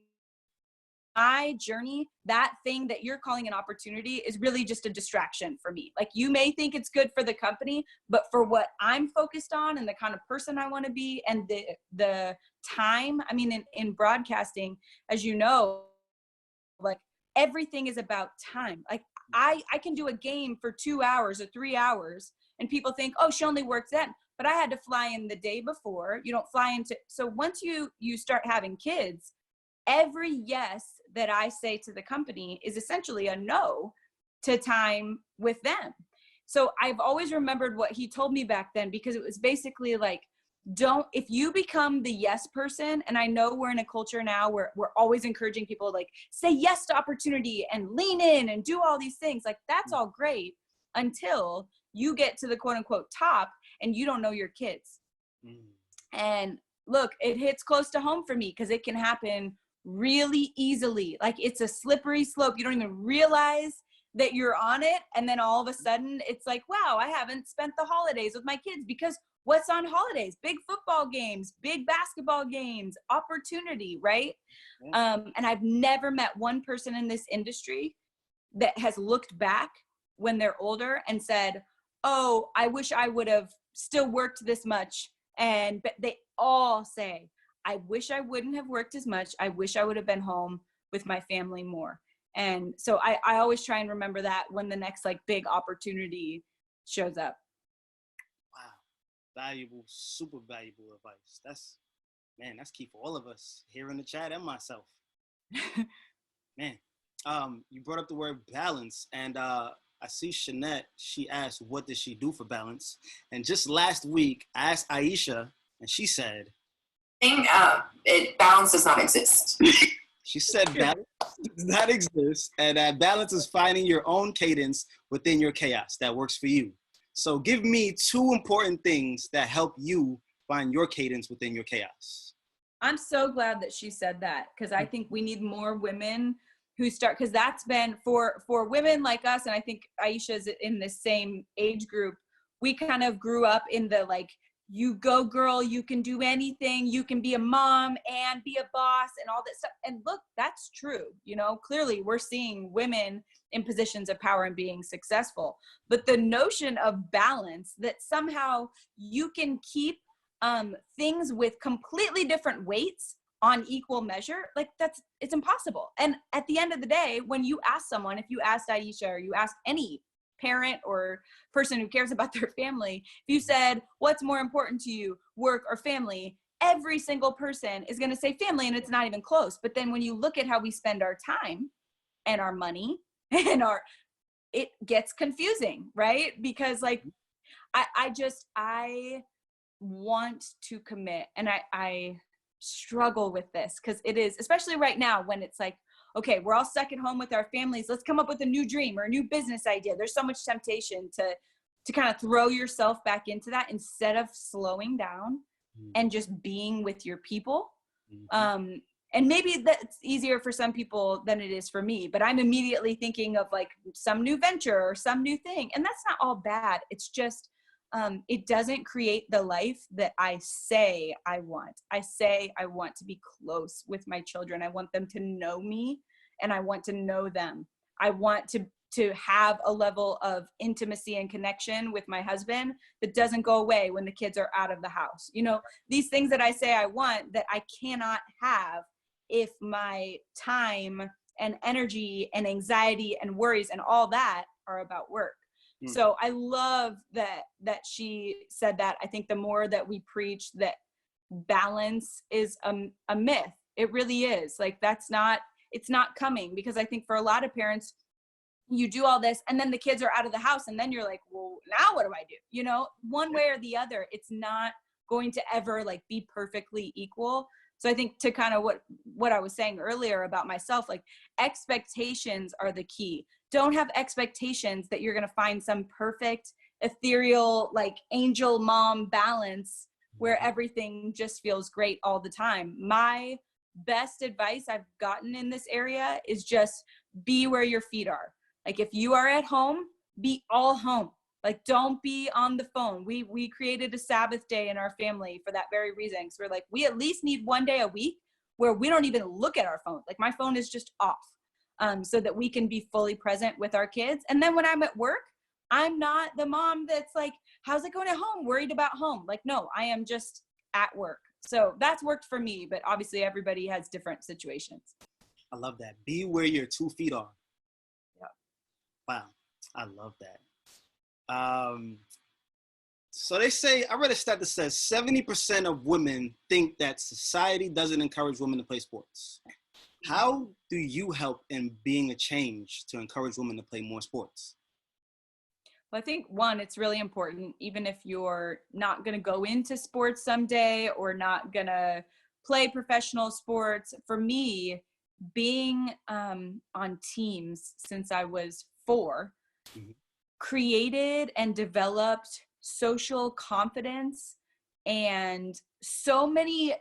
my journey, that thing that you're calling an opportunity is really just a distraction for me. Like, you may think it's good for the company, but for what I'm focused on and the kind of person I want to be and the time, I mean, in broadcasting, as you know, like, everything is about time. Like, I can do a game for 2 hours or 3 hours and people think, oh, she only works then. But I had to fly in the day before. You don't fly into, so once you start having kids, every yes that I say to the company is essentially a no to time with them. So I've always remembered what he told me back then, because it was basically like, if you become the yes person, and I know we're in a culture now where we're always encouraging people, like, say yes to opportunity and lean in and do all these things. Like, that's all great until you get to the quote unquote top and you don't know your kids. And look, it hits close to home for me because it can happen really easily. Like, it's a slippery slope. You don't even realize that you're on it. And then all of a sudden it's like, wow, I haven't spent the holidays with my kids, because what's on holidays? Big football games, big basketball games, opportunity, right? And I've never met one person in this industry that has looked back when they're older and said, oh, I wish I would have still worked this much. But they all say, I wish I wouldn't have worked as much. I wish I would have been home with my family more. And so I always try and remember that when the next like big opportunity shows up. Wow. Valuable, super valuable advice. That's key for all of us here in the chat and myself. Man, you brought up the word balance, and I see Shanette, she asked, what does she do for balance? And just last week, I asked Aisha, and she said, balance does not exist. She said balance does not exist, and that balance is finding your own cadence within your chaos that works for you. So give me 2 important things that help you find your cadence within your chaos. I'm so glad that she said that, because I think we need more women who start, because that's been for women like us, and I think Aisha's in the same age group. We kind of grew up in the like, you go girl, you can do anything, you can be a mom and be a boss and all that stuff. And look, that's true. You know, clearly we're seeing women in positions of power and being successful. But the notion of balance, that somehow you can keep things with completely different weights on equal measure, like it's impossible. And at the end of the day, when you ask someone, if you asked Aisha or you ask any parent or person who cares about their family, if you said, what's more important to you, work or family, every single person is going to say family, and it's not even close. But then when you look at how we spend our time and our money and it gets confusing, right? Because like, I want to commit, and I struggle with this, because it is, especially right now when it's like, okay, we're all stuck at home with our families. Let's come up with a new dream or a new business idea. There's so much temptation to kind of throw yourself back into that instead of slowing down and just being with your people. And maybe that's easier for some people than it is for me, but I'm immediately thinking of like some new venture or some new thing. And that's not all bad. It's just, it doesn't create the life that I say I want. I say I want to be close with my children. I want them to know me, and I want to know them. I want to have a level of intimacy and connection with my husband that doesn't go away when the kids are out of the house. You know, these things that I say I want that I cannot have if my time and energy and anxiety and worries and all that are about work. So I love that she said that. I think the more that we preach that balance is a myth, it really is. Like it's not coming, because I think for a lot of parents, you do all this and then the kids are out of the house, and then you're like, well, now what do I do? You know, one way or the other, it's not going to ever like be perfectly equal. So I think to kind of what I was saying earlier about myself, like expectations are the key. Don't have expectations that you're going to find some perfect, ethereal, like angel mom balance where everything just feels great all the time. My best advice I've gotten in this area is just be where your feet are. Like if you are at home, be all home. Like don't be on the phone. We created a Sabbath day in our family for that very reason. So we're like, we at least need one day a week where we don't even look at our phone. Like my phone is just off. So that we can be fully present with our kids. And then when I'm at work, I'm not the mom that's like, how's it going at home? Worried about home. Like, no, I am just at work. So that's worked for me, but obviously everybody has different situations. I love that. Be where your 2 feet are. Yeah. Wow. I love that. So they say, I read a stat that says 70% of women think that society doesn't encourage women to play sports. How do you help in being a change to encourage women to play more sports? Well, I think one, it's really important, even if you're not going to go into sports someday or not going to play professional sports. For me, being on teams since I was 4, created and developed social confidence and so many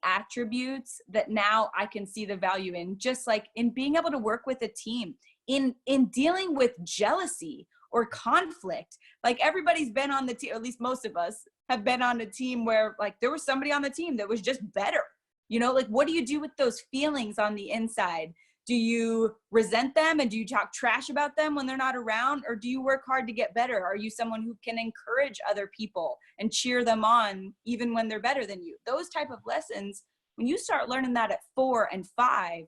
attributes that now I can see the value in, just like in being able to work with a team, in dealing with jealousy or conflict. Like everybody's been on the team, or at least most of us have been on a team where like there was somebody on the team that was just better. You know, like what do you do with those feelings on the inside? Do you resent them and do you talk trash about them when they're not around? Or do you work hard to get better? Are you someone who can encourage other people and cheer them on even when they're better than you? Those type of lessons, when you start learning that at 4 and 5,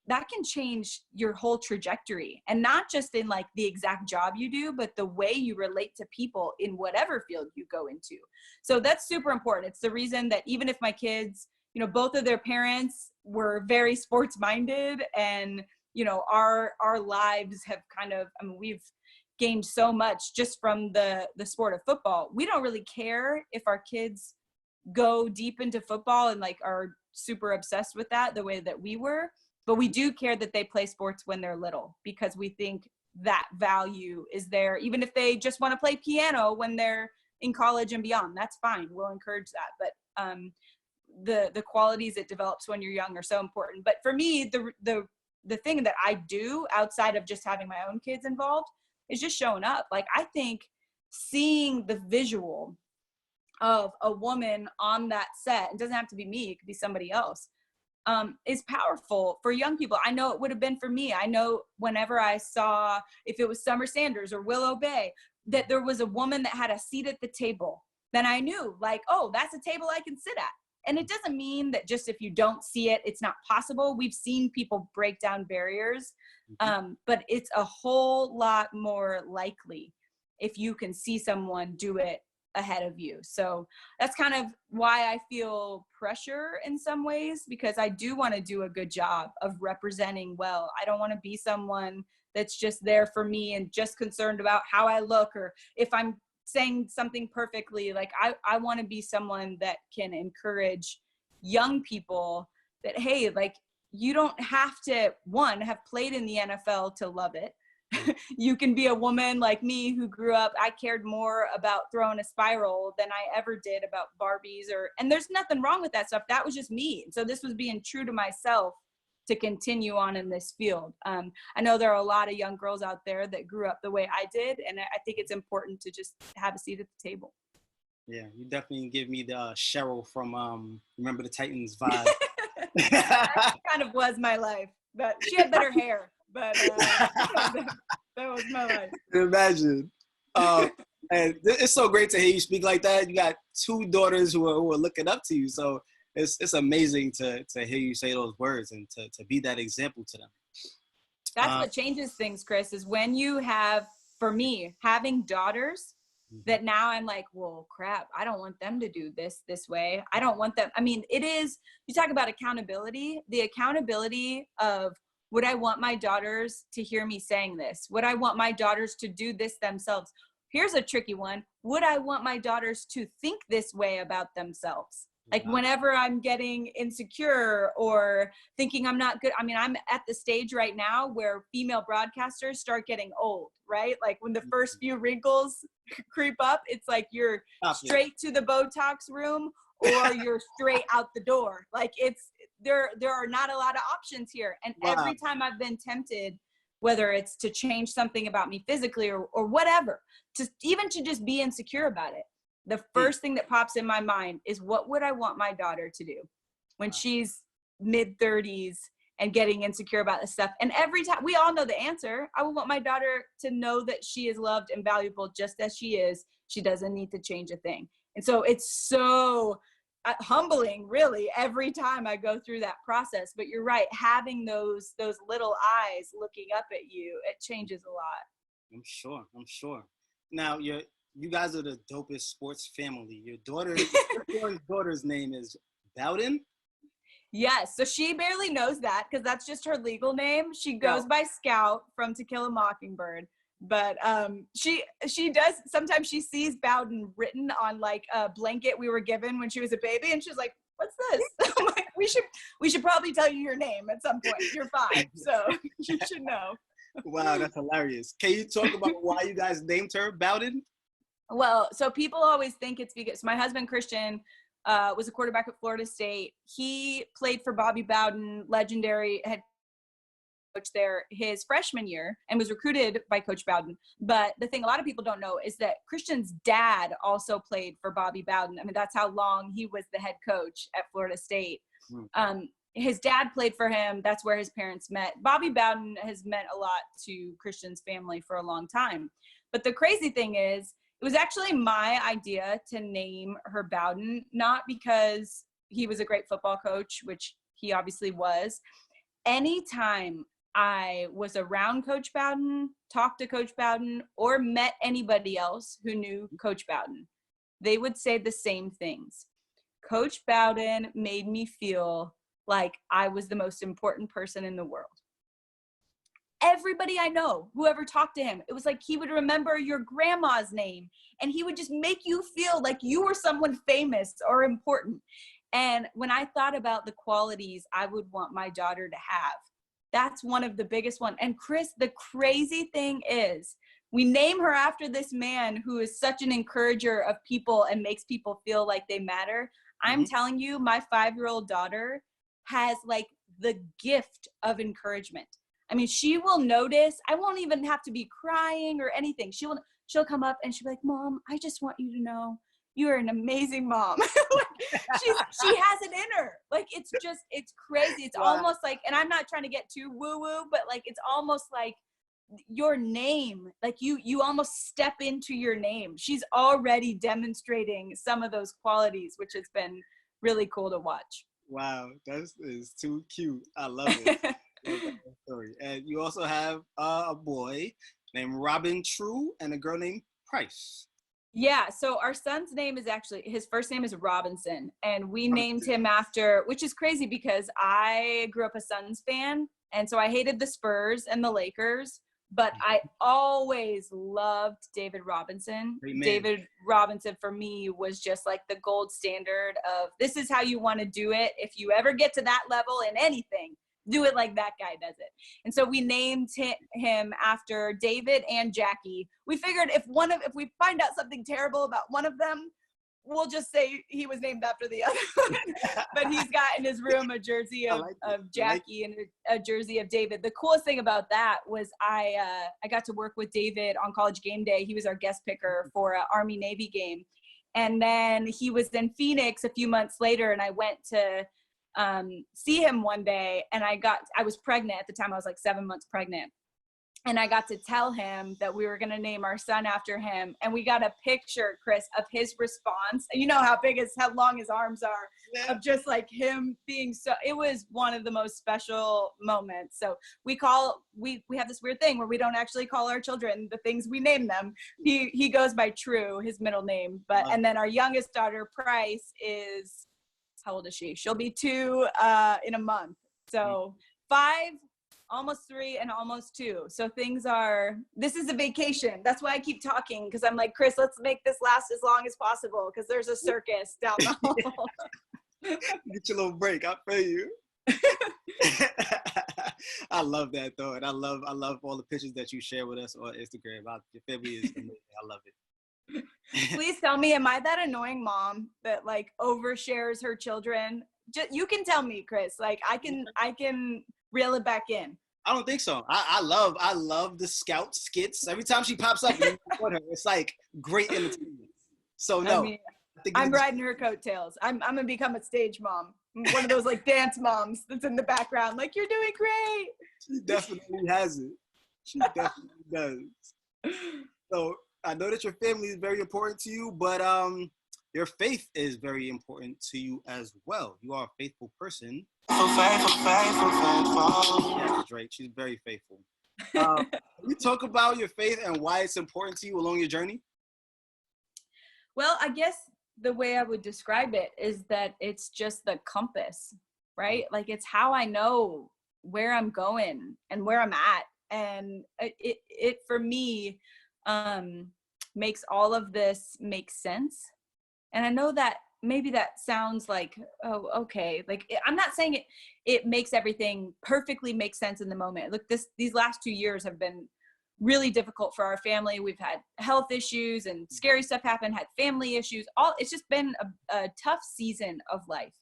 that can change your whole trajectory, and not just in like the exact job you do, but the way you relate to people in whatever field you go into. So that's super important. It's the reason that even if my kids, you know, both of their parents were very sports minded, and, you know, our lives have kind of, I mean, we've gained so much just from the sport of football. We don't really care if our kids go deep into football and like are super obsessed with that the way that we were. But we do care that they play sports when they're little, because we think that value is there. Even if they just want to play piano when they're in college and beyond, that's fine. We'll encourage that. But the qualities it develops when you're young are so important. But for me, the thing that I do outside of just having my own kids involved is just showing up. Like, I think seeing the visual of a woman on that set, it doesn't have to be me, it could be somebody else, is powerful for young people. I know it would have been for me. I know whenever I saw, if it was Summer Sanders or Willow Bay, that there was a woman that had a seat at the table, then I knew, like, oh, that's a table I can sit at. And it doesn't mean that just if you don't see it, it's not possible. We've seen people break down barriers, but it's a whole lot more likely if you can see someone do it ahead of you. So that's kind of why I feel pressure in some ways, because I do want to do a good job of representing well. I don't want to be someone that's just there for me and just concerned about how I look or if I'm saying something perfectly. Like, I want to be someone that can encourage young people that, hey, like, you don't have to, one, have played in the NFL to love it. You can be a woman like me who grew up, I cared more about throwing a spiral than I ever did about Barbies, and there's nothing wrong with that stuff. That was just me. So this was being true to myself to continue on in this field. I know there are a lot of young girls out there that grew up the way I did, and I think it's important to just have a seat at the table. Yeah, you definitely give me the Cheryl from Remember the Titans vibe. That kind of was my life, but she had better hair. But that was my life. Imagine. And it's so great to hear you speak like that. You got 2 daughters who are looking up to you. So it's amazing to hear you say those words and to be that example to them. That's what changes things, Chris, is when you have, for me, having daughters, that now I'm like, well, crap, I don't want them to do this way. I don't want them. I mean, it is, you talk about accountability, the accountability of, would I want my daughters to hear me saying this? Would I want my daughters to do this themselves? Here's a tricky one. Would I want my daughters to think this way about themselves? Like, whenever I'm getting insecure or thinking I'm not good, I mean, I'm at the stage right now where female broadcasters start getting old, right? Like, when the first few wrinkles creep up, it's like you're straight to the Botox room or you're straight out the door. Like, it's, there are not a lot of options here. And every time I've been tempted, whether it's to change something about me physically or whatever, to even to just be insecure about it, the first thing that pops in my mind is, what would I want my daughter to do when she's mid-30s and getting insecure about this stuff? And every time, we all know the answer. I would want my daughter to know that she is loved and valuable just as she is. She doesn't need to change a thing. And so it's so humbling, really, every time I go through that process. But you're right, having those little eyes looking up at you, it changes a lot. I'm sure. Now, you guys are the dopest sports family. Your daughter's name is Bowden? Yes, so she barely knows that because that's just her legal name. She goes by Scout from To Kill a Mockingbird. But she does, sometimes she sees Bowden written on like a blanket we were given when she was a baby, and she's like, what's this? I'm like, we should probably tell you your name at some point. You're 5, so you should know. Wow, that's hilarious. Can you talk about why you guys named her Bowden? Well, so people always think it's because my husband, Christian, was a quarterback at Florida State. He played for Bobby Bowden, legendary head coach there, his freshman year, and was recruited by Coach Bowden. But the thing a lot of people don't know is that Christian's dad also played for Bobby Bowden. I mean, that's how long he was the head coach at Florida State. his dad played for him. That's where his parents met. Bobby Bowden has meant a lot to Christian's family for a long time. But the crazy thing is, it was actually my idea to name her Bowden, not because he was a great football coach, which he obviously was. Anytime I was around Coach Bowden, talked to Coach Bowden, or met anybody else who knew Coach Bowden, they would say the same things. Coach Bowden made me feel like I was the most important person in the world. Everybody I know, whoever talked to him, it was like he would remember your grandma's name, and he would just make you feel like you were someone famous or important. And when I thought about the qualities I would want my daughter to have, that's one of the biggest ones. And Chris, the crazy thing is, we name her after this man who is such an encourager of people and makes people feel like they matter. I'm telling you, my 5-year-old daughter has like the gift of encouragement. I mean, she will notice. I won't even have to be crying or anything. She'll come up and she'll be like, Mom, I just want you to know you are an amazing mom. She has it in her. Like, it's crazy. It's almost like, and I'm not trying to get too woo-woo, but like, it's almost like your name, like you almost step into your name. She's already demonstrating some of those qualities, which has been really cool to watch. Wow, that is too cute. I love it. Love that story. And you also have a boy named Robin True and a girl named Price. Yeah, so our son's name is actually, his first name is Robinson, and we named him after, which is crazy because I grew up a Suns fan, and so I hated the Spurs and the Lakers, but I always loved David Robinson. David Robinson for me was just like the gold standard of, this is how you want to do it. If you ever get to that level in anything, do it like that guy does it. And so we named him after David and Jackie. We figured if we find out something terrible about one of them, we'll just say he was named after the other one. But he's got in his room a jersey of Jackie and a jersey of David. The coolest thing about that was I got to work with David on College Game Day. He was our guest picker for an Army-Navy game. And then he was in Phoenix a few months later, and I went to see him one day, and I was pregnant at the time. I was like 7 months pregnant, and I got to tell him that we were going to name our son after him. And we got a picture, Chris, of his response. And you know how long his arms are, of just like him being so, it was one of the most special moments. So we have this weird thing where we don't actually call our children the things we name them. He goes by True, his middle name, and then our youngest daughter, Price, is, how old is she? She'll be 2 in a month. So 5, almost 3, and almost 2. So this is a vacation. That's why I keep talking, because I'm like, Chris, let's make this last as long as possible, because there's a circus down the hall. Get your little break. I feel you. I love that though. And I love all the pictures that you share with us on Instagram. Your family is amazing. I love it. Please tell me, am I that annoying mom that like overshares her children? You can tell me, Chris. Like I can reel it back in. I don't think so. I love the Scout skits. Every time she pops up, it's like great entertainment. So no, I mean, I'm riding her coattails. I'm gonna become a stage mom, one of those like dance moms that's in the background. Like, you're doing great. She definitely has it. She definitely does. So I know that your family is very important to you, but your faith is very important to you as well. You are a faithful person. Yeah, Drake. She's very faithful. Can you talk about your faith and why it's important to you along your journey? Well, I guess the way I would describe it is that it's just the compass, right? Like, it's how I know where I'm going and where I'm at. And it for me, makes all of this make sense. And I know that maybe that sounds like, oh, okay. Like, I'm not saying it makes everything perfectly make sense in the moment. Look, these last 2 years have been really difficult for our family. We've had health issues and scary stuff happen, had family issues. It's just been a tough season of life.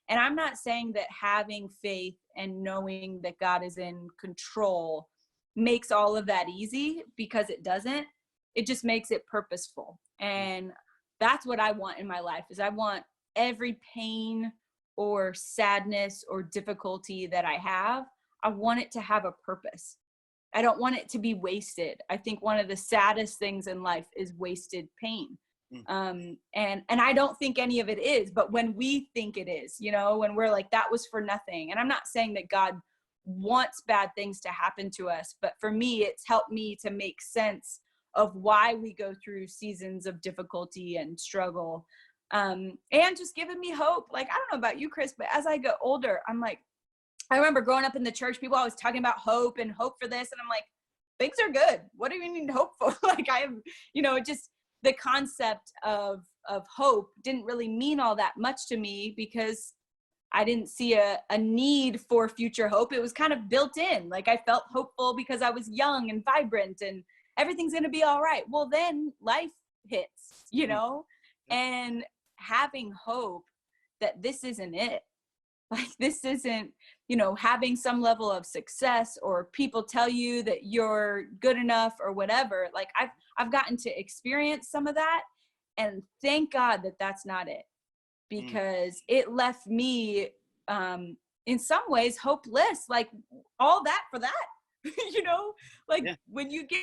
And I'm not saying that having faith and knowing that God is in control makes all of that easy, because it doesn't. It just makes it purposeful. And that's what I want in my life, is I want every pain or sadness or difficulty that I have, I want it to have a purpose. I don't want it to be wasted. I think one of the saddest things in life is wasted pain. And I don't think any of it is, but when we think it is, you know, when we're like, that was for nothing. And I'm not saying that God wants bad things to happen to us, but for me, it's helped me to make sense of why we go through seasons of difficulty and struggle. And just giving me hope. Like, I don't know about you, Chris, but as I get older, I'm like, I remember growing up in the church, people always talking about hope and hope for this. And I'm like, things are good. What do you need hope for? Like, I have, you know, just the concept of hope didn't really mean all that much to me because I didn't see a need for future hope. It was kind of built in. Like, I felt hopeful because I was young and vibrant and everything's going to be all right. Well, then life hits, you know, and having hope that this isn't it. Like, this isn't, you know, having some level of success or people tell you that you're good enough or whatever. Like, I've gotten to experience some of that, and thank God that that's not it, because it left me in some ways hopeless. Like, all that for that, you know, like when you get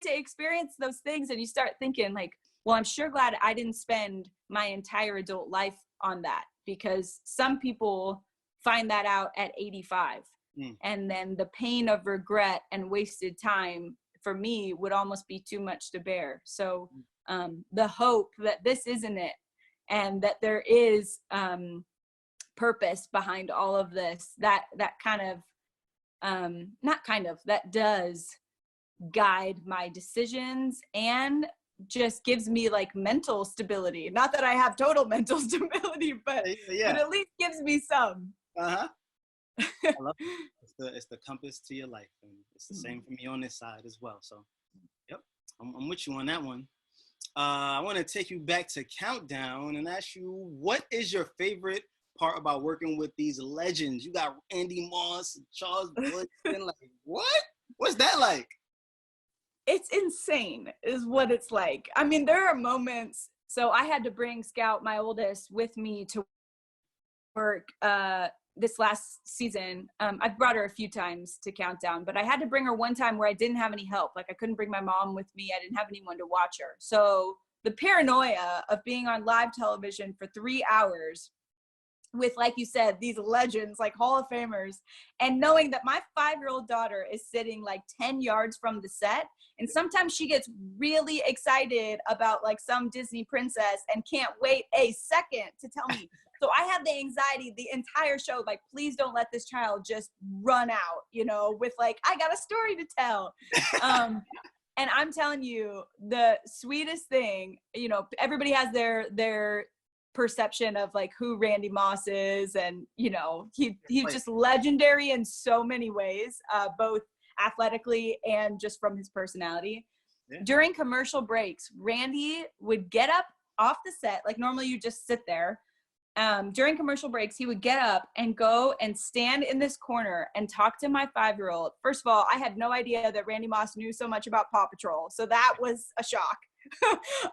to experience those things and you start thinking like, well, I'm sure glad I didn't spend my entire adult life on that, because some people find that out at 85. And then the pain of regret and wasted time for me would almost be too much to bear. So the hope that this isn't it, and that there is purpose behind all of this, that kind of, that does guide my decisions and just gives me like mental stability. Not that I have total mental stability, but at least gives me some. I love it. It's the compass to your life, and it's the same for me on this side as well. So, yep, I'm with you on that one. I want to take you back to Countdown and ask you, what is your favorite part about working with these legends? You got Randy Moss and Charles Woodson. Like, what? What's that like? It's insane is what it's like. I mean, there are moments. So I had to bring Scout, my oldest, with me to work this last season. I've brought her a few times to Countdown, but I had to bring her one time where I didn't have any help. Like, I couldn't bring my mom with me. I didn't have anyone to watch her. So the paranoia of being on live television for 3 hours with, like you said, these legends, like Hall of Famers, and knowing that my 5-year-old daughter is sitting like 10 yards from the set. And sometimes she gets really excited about like some Disney princess and can't wait a second to tell me. So I had the anxiety the entire show, like, please don't let this child just run out, you know, with like, I got a story to tell. And I'm telling you, the sweetest thing, you know, everybody has their perception of like who Randy Moss is, and you know, he's just legendary in so many ways, both athletically and just from his personality. During commercial breaks, Randy would get up off the set, like normally you just sit there. During commercial breaks, he would get up and go and stand in this corner and talk to my 5-year-old. First of all, I had no idea that Randy Moss knew so much about Paw Patrol, so that was a shock.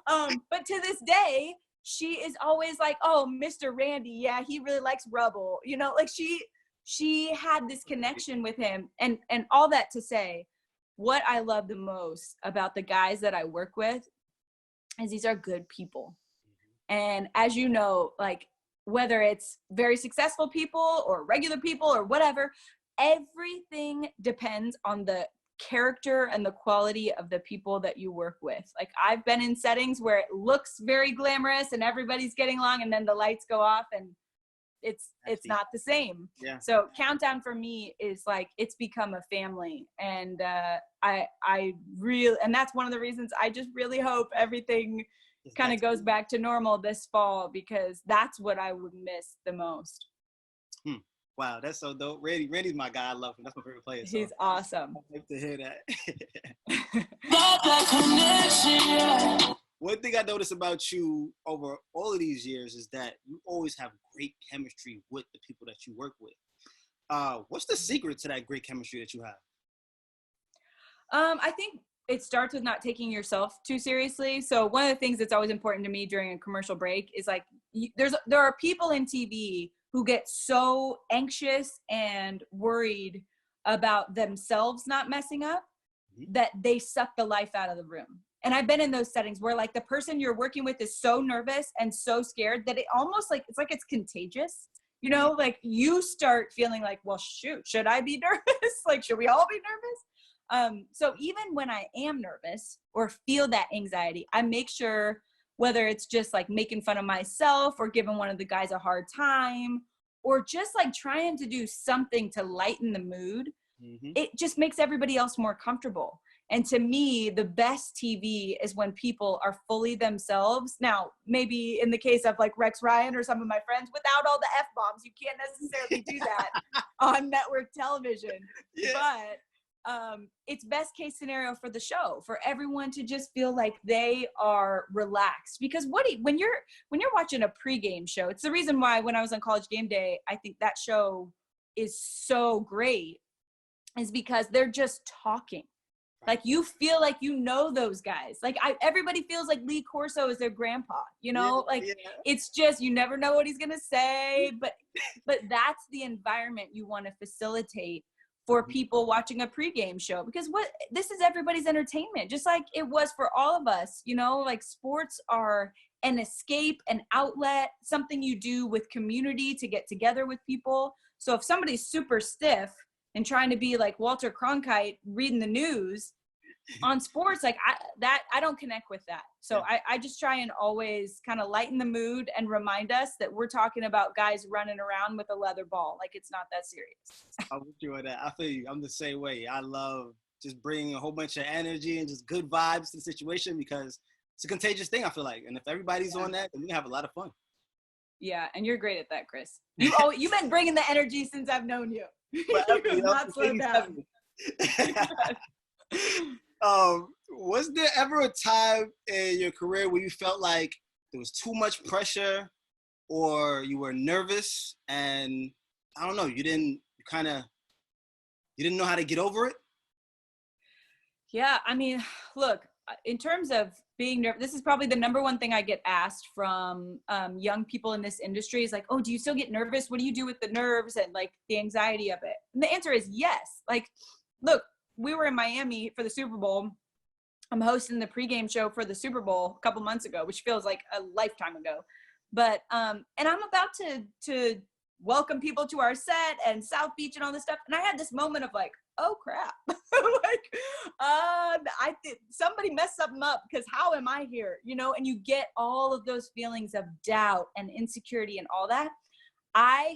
But to this day, she is always like, oh, Mr. Randy, yeah, he really likes Rubble. You know, like she had this connection with him. And all that to say, what I love the most about the guys that I work with is these are good people. And as you know, like, whether it's very successful people or regular people or whatever, everything depends on the character and the quality of the people that you work with. Like, I've been in settings where it looks very glamorous and everybody's getting along, and then the lights go off and it's not the same. So Countdown for me is like, it's become a family, and I really, and that's one of the reasons I just really hope everything kind of goes back to normal this fall, because that's what I would miss the most. Wow, that's so dope. Randy's my guy. I love him. That's my favorite player. So he's awesome. I like to hear that. One thing I noticed about you over all of these years is that you always have great chemistry with the people that you work with. What's the secret to that great chemistry that you have? I think it starts with not taking yourself too seriously. So one of the things that's always important to me during a commercial break is like there are people in TV who get so anxious and worried about themselves not messing up that they suck the life out of the room. And I've been in those settings where like the person you're working with is so nervous and so scared that it almost like it's contagious. You know, like you start feeling like, well, shoot, should I be nervous? Like, should we all be nervous? So even when I am nervous or feel that anxiety, I make sure, whether it's just like making fun of myself or giving one of the guys a hard time, or just like trying to do something to lighten the mood, it just makes everybody else more comfortable. And to me, the best TV is when people are fully themselves. Now, maybe in the case of like Rex Ryan or some of my friends, without all the F-bombs, you can't necessarily do that on network television. Yeah. But it's best case scenario for the show, for everyone to just feel like they are relaxed. Because when you're watching a pregame show, it's the reason why when I was on College Game Day, I think that show is so great, is because they're just talking. Like you feel like you know those guys. Like everybody feels like Lee Corso is their grandpa, you know? It's just, you never know what he's gonna say, but that's the environment you want to facilitate for people watching a pregame show, because this is everybody's entertainment, just like it was for all of us, you know? Like sports are an escape, an outlet, something you do with community to get together with people. So if somebody's super stiff and trying to be like Walter Cronkite reading the news on sports, like I don't connect with that. So I just try and always kind of lighten the mood and remind us that we're talking about guys running around with a leather ball. Like it's not that serious. I'm with you on that. I feel you. I'm the same way. I love just bringing a whole bunch of energy and just good vibes to the situation, because it's a contagious thing, I feel like. And if everybody's on that, then we can have a lot of fun. Yeah, and you're great at that, Chris. You've been bringing the energy since I've known you. Not slow down. Was there ever a time in your career where you felt like there was too much pressure, or you were nervous and I don't know, you didn't know how to get over it? Yeah, I mean, look, in terms of being nervous, this is probably the number one thing I get asked from young people in this industry is like, oh, do you still get nervous? What do you do with the nerves and like the anxiety of it? And the answer is yes. Like, look, we were in Miami for the Super Bowl. I'm hosting the pregame show for the Super Bowl a couple months ago, which feels like a lifetime ago. But, and I'm about to welcome people to our set and South Beach and all this stuff. And I had this moment of like, oh crap, I think somebody messed something up, because how am I here? You know, and you get all of those feelings of doubt and insecurity and all that. I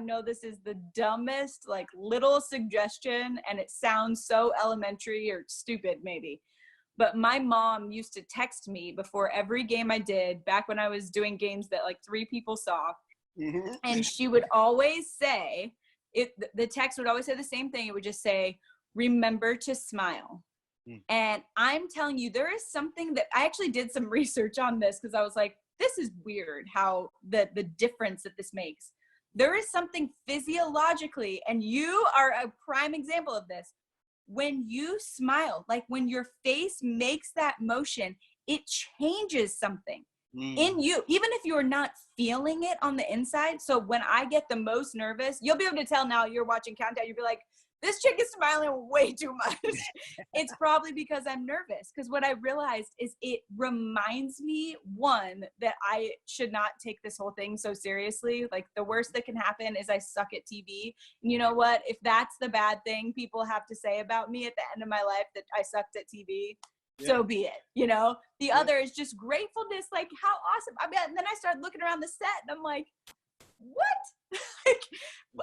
know this is the dumbest, like little suggestion, and it sounds so elementary or stupid maybe, but my mom used to text me before every game I did back when I was doing games that like 3 people saw. And she would always say, the text would always say the same thing. It would just say, remember to smile. And I'm telling you, there is something that I actually did some research on this, because I was like, this is weird how the difference that this makes. There is something physiologically, and you are a prime example of this. When you smile, like when your face makes that motion, it changes something in you, even if you're not feeling it on the inside. So when I get the most nervous, you'll be able to tell now, you're watching Countdown, you'll be like, this chick is smiling way too much. It's probably because I'm nervous. Because what I realized is it reminds me, one, that I should not take this whole thing so seriously. Like the worst that can happen is I suck at TV. And you know what? If that's the bad thing people have to say about me at the end of my life, that I sucked at TV, so be it. You know, the other is just gratefulness. Like how awesome. I mean, and then I started looking around the set and I'm like, what? Like,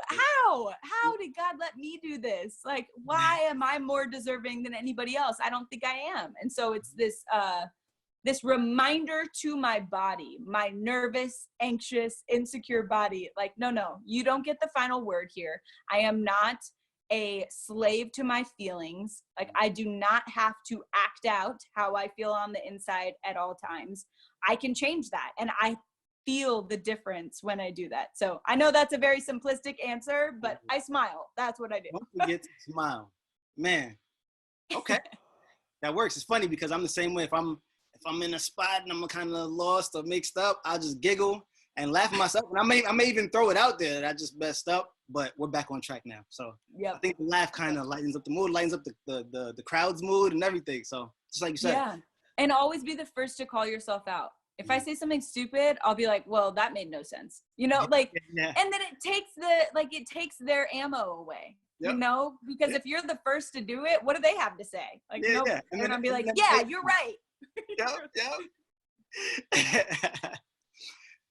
how did God let me do this? Like, why am I more deserving than anybody else? I don't think I am. And so it's this reminder to my body, my nervous, anxious, insecure body, like, no, you don't get the final word here. I am not a slave to my feelings. Like, I do not have to act out how I feel on the inside at all times. I can change that. And I feel the difference when I do that. So I know that's a very simplistic answer, but I smile. That's what I do. Don't forget to smile, man. Okay, that works. It's funny because I'm the same way. If I'm in a spot and I'm kind of lost or mixed up, I'll just giggle and laugh at myself. And I may even throw it out there that I just messed up, but we're back on track now. So I think the laugh kind of lightens up the mood, lightens up the crowd's mood and everything. So just like you said. Yeah. And always be the first to call yourself out. If I say something stupid, I'll be like, well, that made no sense. You know, like, and then it takes their ammo away, you know, because if you're the first to do it, what do they have to say? Like, nope. And I'll be like, yeah, you're right.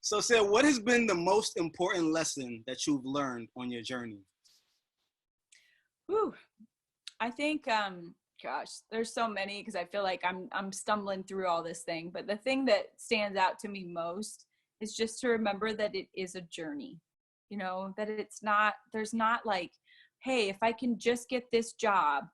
So, Sarah, what has been the most important lesson that you've learned on your journey? Whew. I think, gosh, there's so many because I feel like I'm stumbling through all this thing. But the thing that stands out to me most is just to remember that it is a journey, you know, that there's not like, hey, if I can just get this job,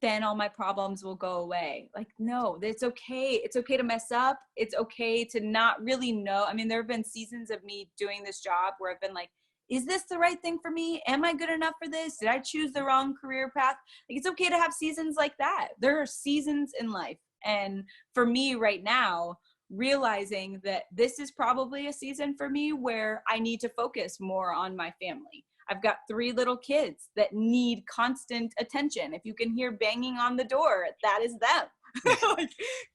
then all my problems will go away. Like, no, it's okay. It's okay to mess up. It's okay to not really know. I mean, there have been seasons of me doing this job where I've been like, is this the right thing for me? Am I good enough for this? Did I choose the wrong career path? Like, it's okay to have seasons like that. There are seasons in life. And for me right now, realizing that this is probably a season for me where I need to focus more on my family. I've got 3 little kids that need constant attention. If you can hear banging on the door, that is them. Like,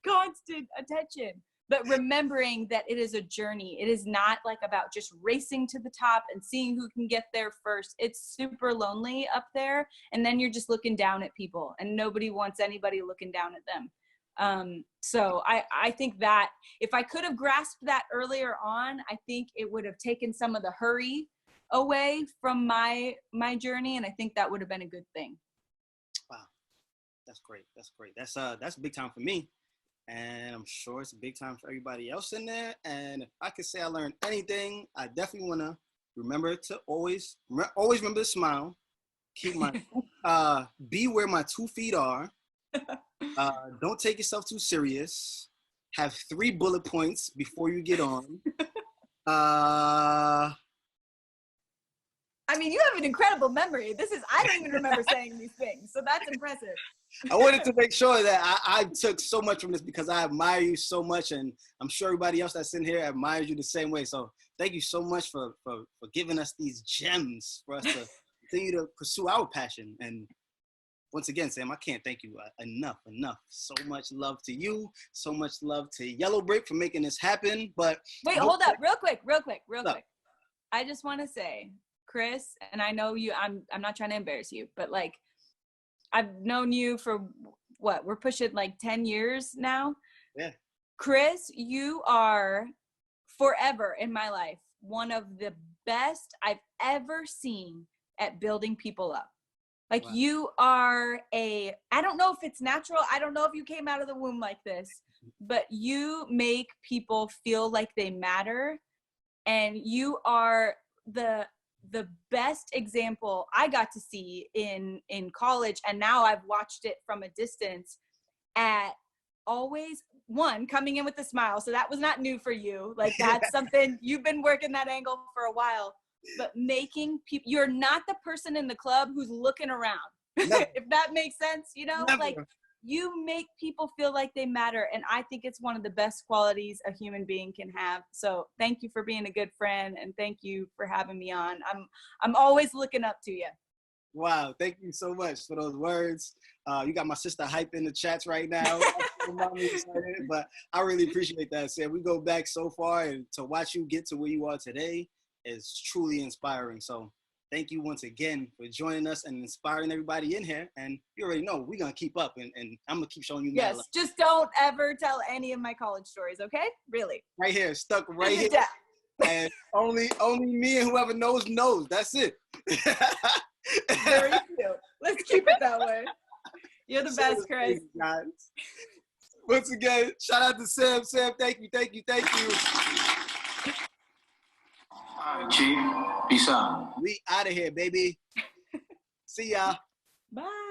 constant attention. But remembering that it is a journey. It is not like about just racing to the top and seeing who can get there first. It's super lonely up there. And then you're just looking down at people and nobody wants anybody looking down at them. So I think that if I could have grasped that earlier on, I think it would have taken some of the hurry away from my journey. And I think that would have been a good thing. Wow. That's great. That's big time for me. And I'm sure it's a big time for everybody else in there. And if I could say I learned anything, I definitely want to remember to always remember to smile. Keep my, be where my 2 feet are. Don't take yourself too serious. Have 3 bullet points before you get on. I mean, you have an incredible memory. I don't even remember saying these things. So that's impressive. I wanted to make sure that I took so much from this because I admire you so much. And I'm sure everybody else that's in here admires you the same way. So thank you so much for giving us these gems for us to continue to pursue our passion. And once again, Sam, I can't thank you enough. So much love to you. So much love to Yellow Brick for making this happen. But wait, hold up real quick. I just want to say, Chris, and I know you, I'm not trying to embarrass you, but like, I've known you for what? We're pushing like 10 years now. Yeah. Chris, you are forever in my life one of the best I've ever seen at building people up. Like, wow. You are I don't know if it's natural. I don't know if you came out of the womb like this, but you make people feel like they matter. And you are the best example I got to see in college. And now I've watched it from a distance at always coming in with a smile. So that was not new for you. Like, that's something you've been working that angle for a while, but making people, you're not the person in the club who's looking around. If that makes sense, you know, Never. Like, you make people feel like they matter. And I think it's one of the best qualities a human being can have. So thank you for being a good friend. And thank you for having me on. I'm always looking up to you. Wow. Thank you so much for those words. You got my sister hype in the chats right now. But I really appreciate that, Sam. We go back so far, and to watch you get to where you are today is truly inspiring. So thank you once again for joining us and inspiring everybody in here. And you already know we're going to keep up, and I'm going to keep showing you. Yes, just don't ever tell any of my college stories, okay? Really. Right here, stuck right here. And only me and whoever knows. That's it. Very cute. Let's keep it that way. You're the best, Chris. Once again, shout out to Sam. Sam, thank you. All right, G. Peace out. We out of here, baby. See ya. Bye.